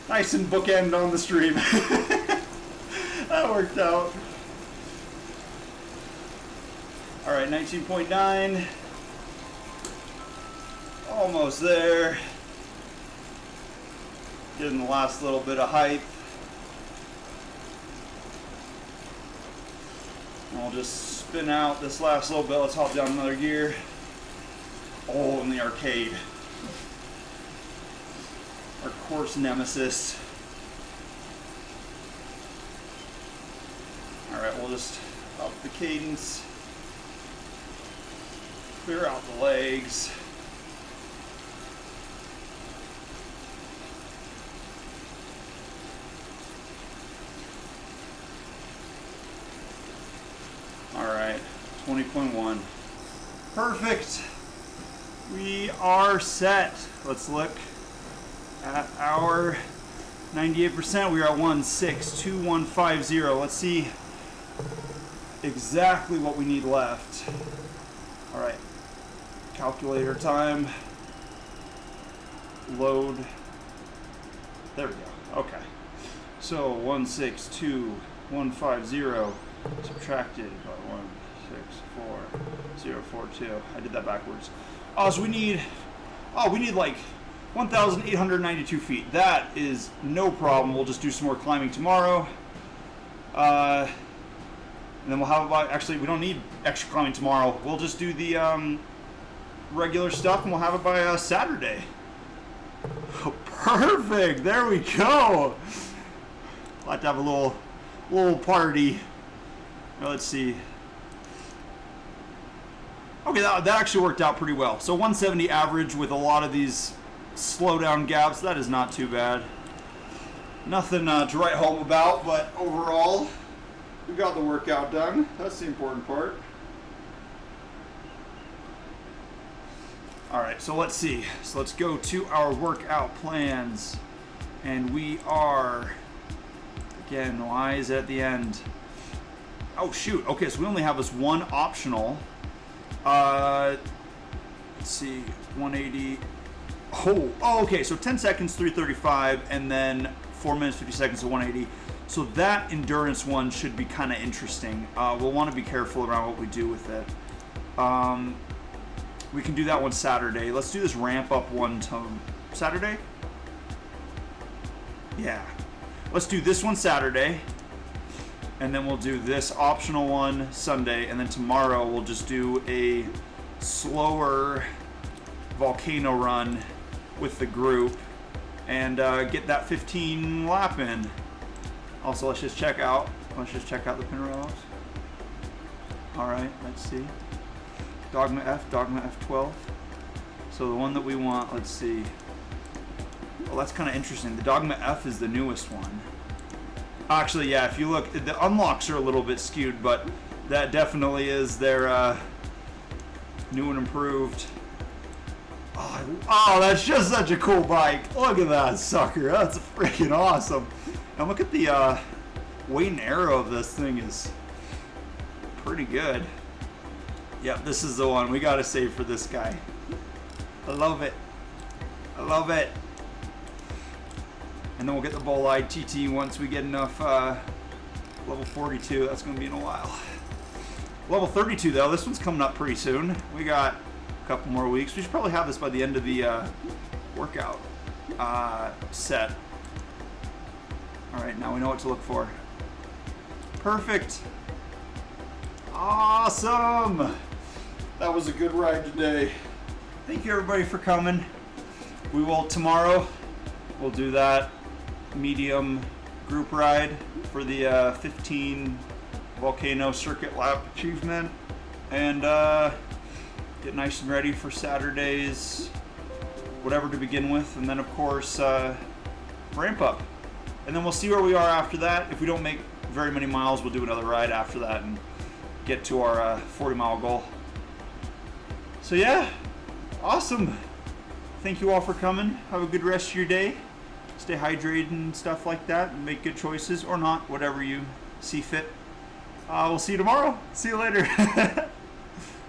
Nice and bookend on the stream. That worked out. All right, 19.9. Almost there. Getting the last little bit of height. And I'll just spin out this last little bit. Let's hop down another gear. Oh, in the arcade. Our course nemesis. Alright, we'll just up the cadence. Clear out the legs. Alright, 20.1. Perfect. We are set. Let's look at our 98%. We are at 162150. Let's see exactly what we need left. All right, calculator time. Load. There we go. Okay. So 162150 subtracted by 164042. I did that backwards. Oh, so we need like 1,892 feet. That is no problem. We'll just do some more climbing tomorrow. And then we'll have about, actually we don't need extra climbing tomorrow. We'll just do the regular stuff and we'll have it by Saturday. Oh, perfect. There we go. I'll have to have a little party. Now, let's see. Okay, that actually worked out pretty well. So 170 average with a lot of these slow down gaps. That is not too bad. Nothing to write home about, but overall, we got the workout done. That's the important part. All right, so let's see. So let's go to our workout plans. And we are, again, lies at the end. Oh, shoot. Okay, so we only have this one optional. Let's see, 180. Oh, okay, so 10 seconds, 335, and then 4 minutes, 50 seconds to 180. So that endurance one should be kind of interesting. We'll want to be careful around what we do with it. We can do that one Saturday. Let's do this ramp up one Saturday? Yeah. Let's do this one Saturday. And then we'll do this optional one Sunday, and then tomorrow we'll just do a slower volcano run with the group and get that 15 lap in. Also, let's just check out the Pinarellos. All right, let's see. Dogma F12. So the one that we want, let's see. Well, that's kind of interesting. The Dogma F is the newest one. Actually, yeah, if you look, the unlocks are a little bit skewed, but that definitely is their new and improved. Oh, that's just such a cool bike. Look at that sucker. That's freaking awesome. And look at the weight and arrow of this thing is pretty good. Yep, this is the one. We got to save for this guy. I love it. I love it. And then we'll get the Bolide TT once we get enough level 42. That's going to be in a while. Level 32, though, this one's coming up pretty soon. We got a couple more weeks. We should probably have this by the end of the workout set. All right, now we know what to look for. Perfect. Awesome. Awesome! That was a good ride today. Thank you everybody for coming. We will tomorrow, we'll do that medium group ride for the 15 volcano circuit lap achievement, and get nice and ready for Saturday's whatever to begin with, and then of course ramp up, and then we'll see where we are after that. If we don't make very many miles, we'll do another ride after that and get to our 40-mile goal. So yeah, awesome. Thank you all for coming. Have a good rest of your day. Stay hydrated and stuff like that, and make good choices or not, whatever you see fit. We'll see you tomorrow. See you later.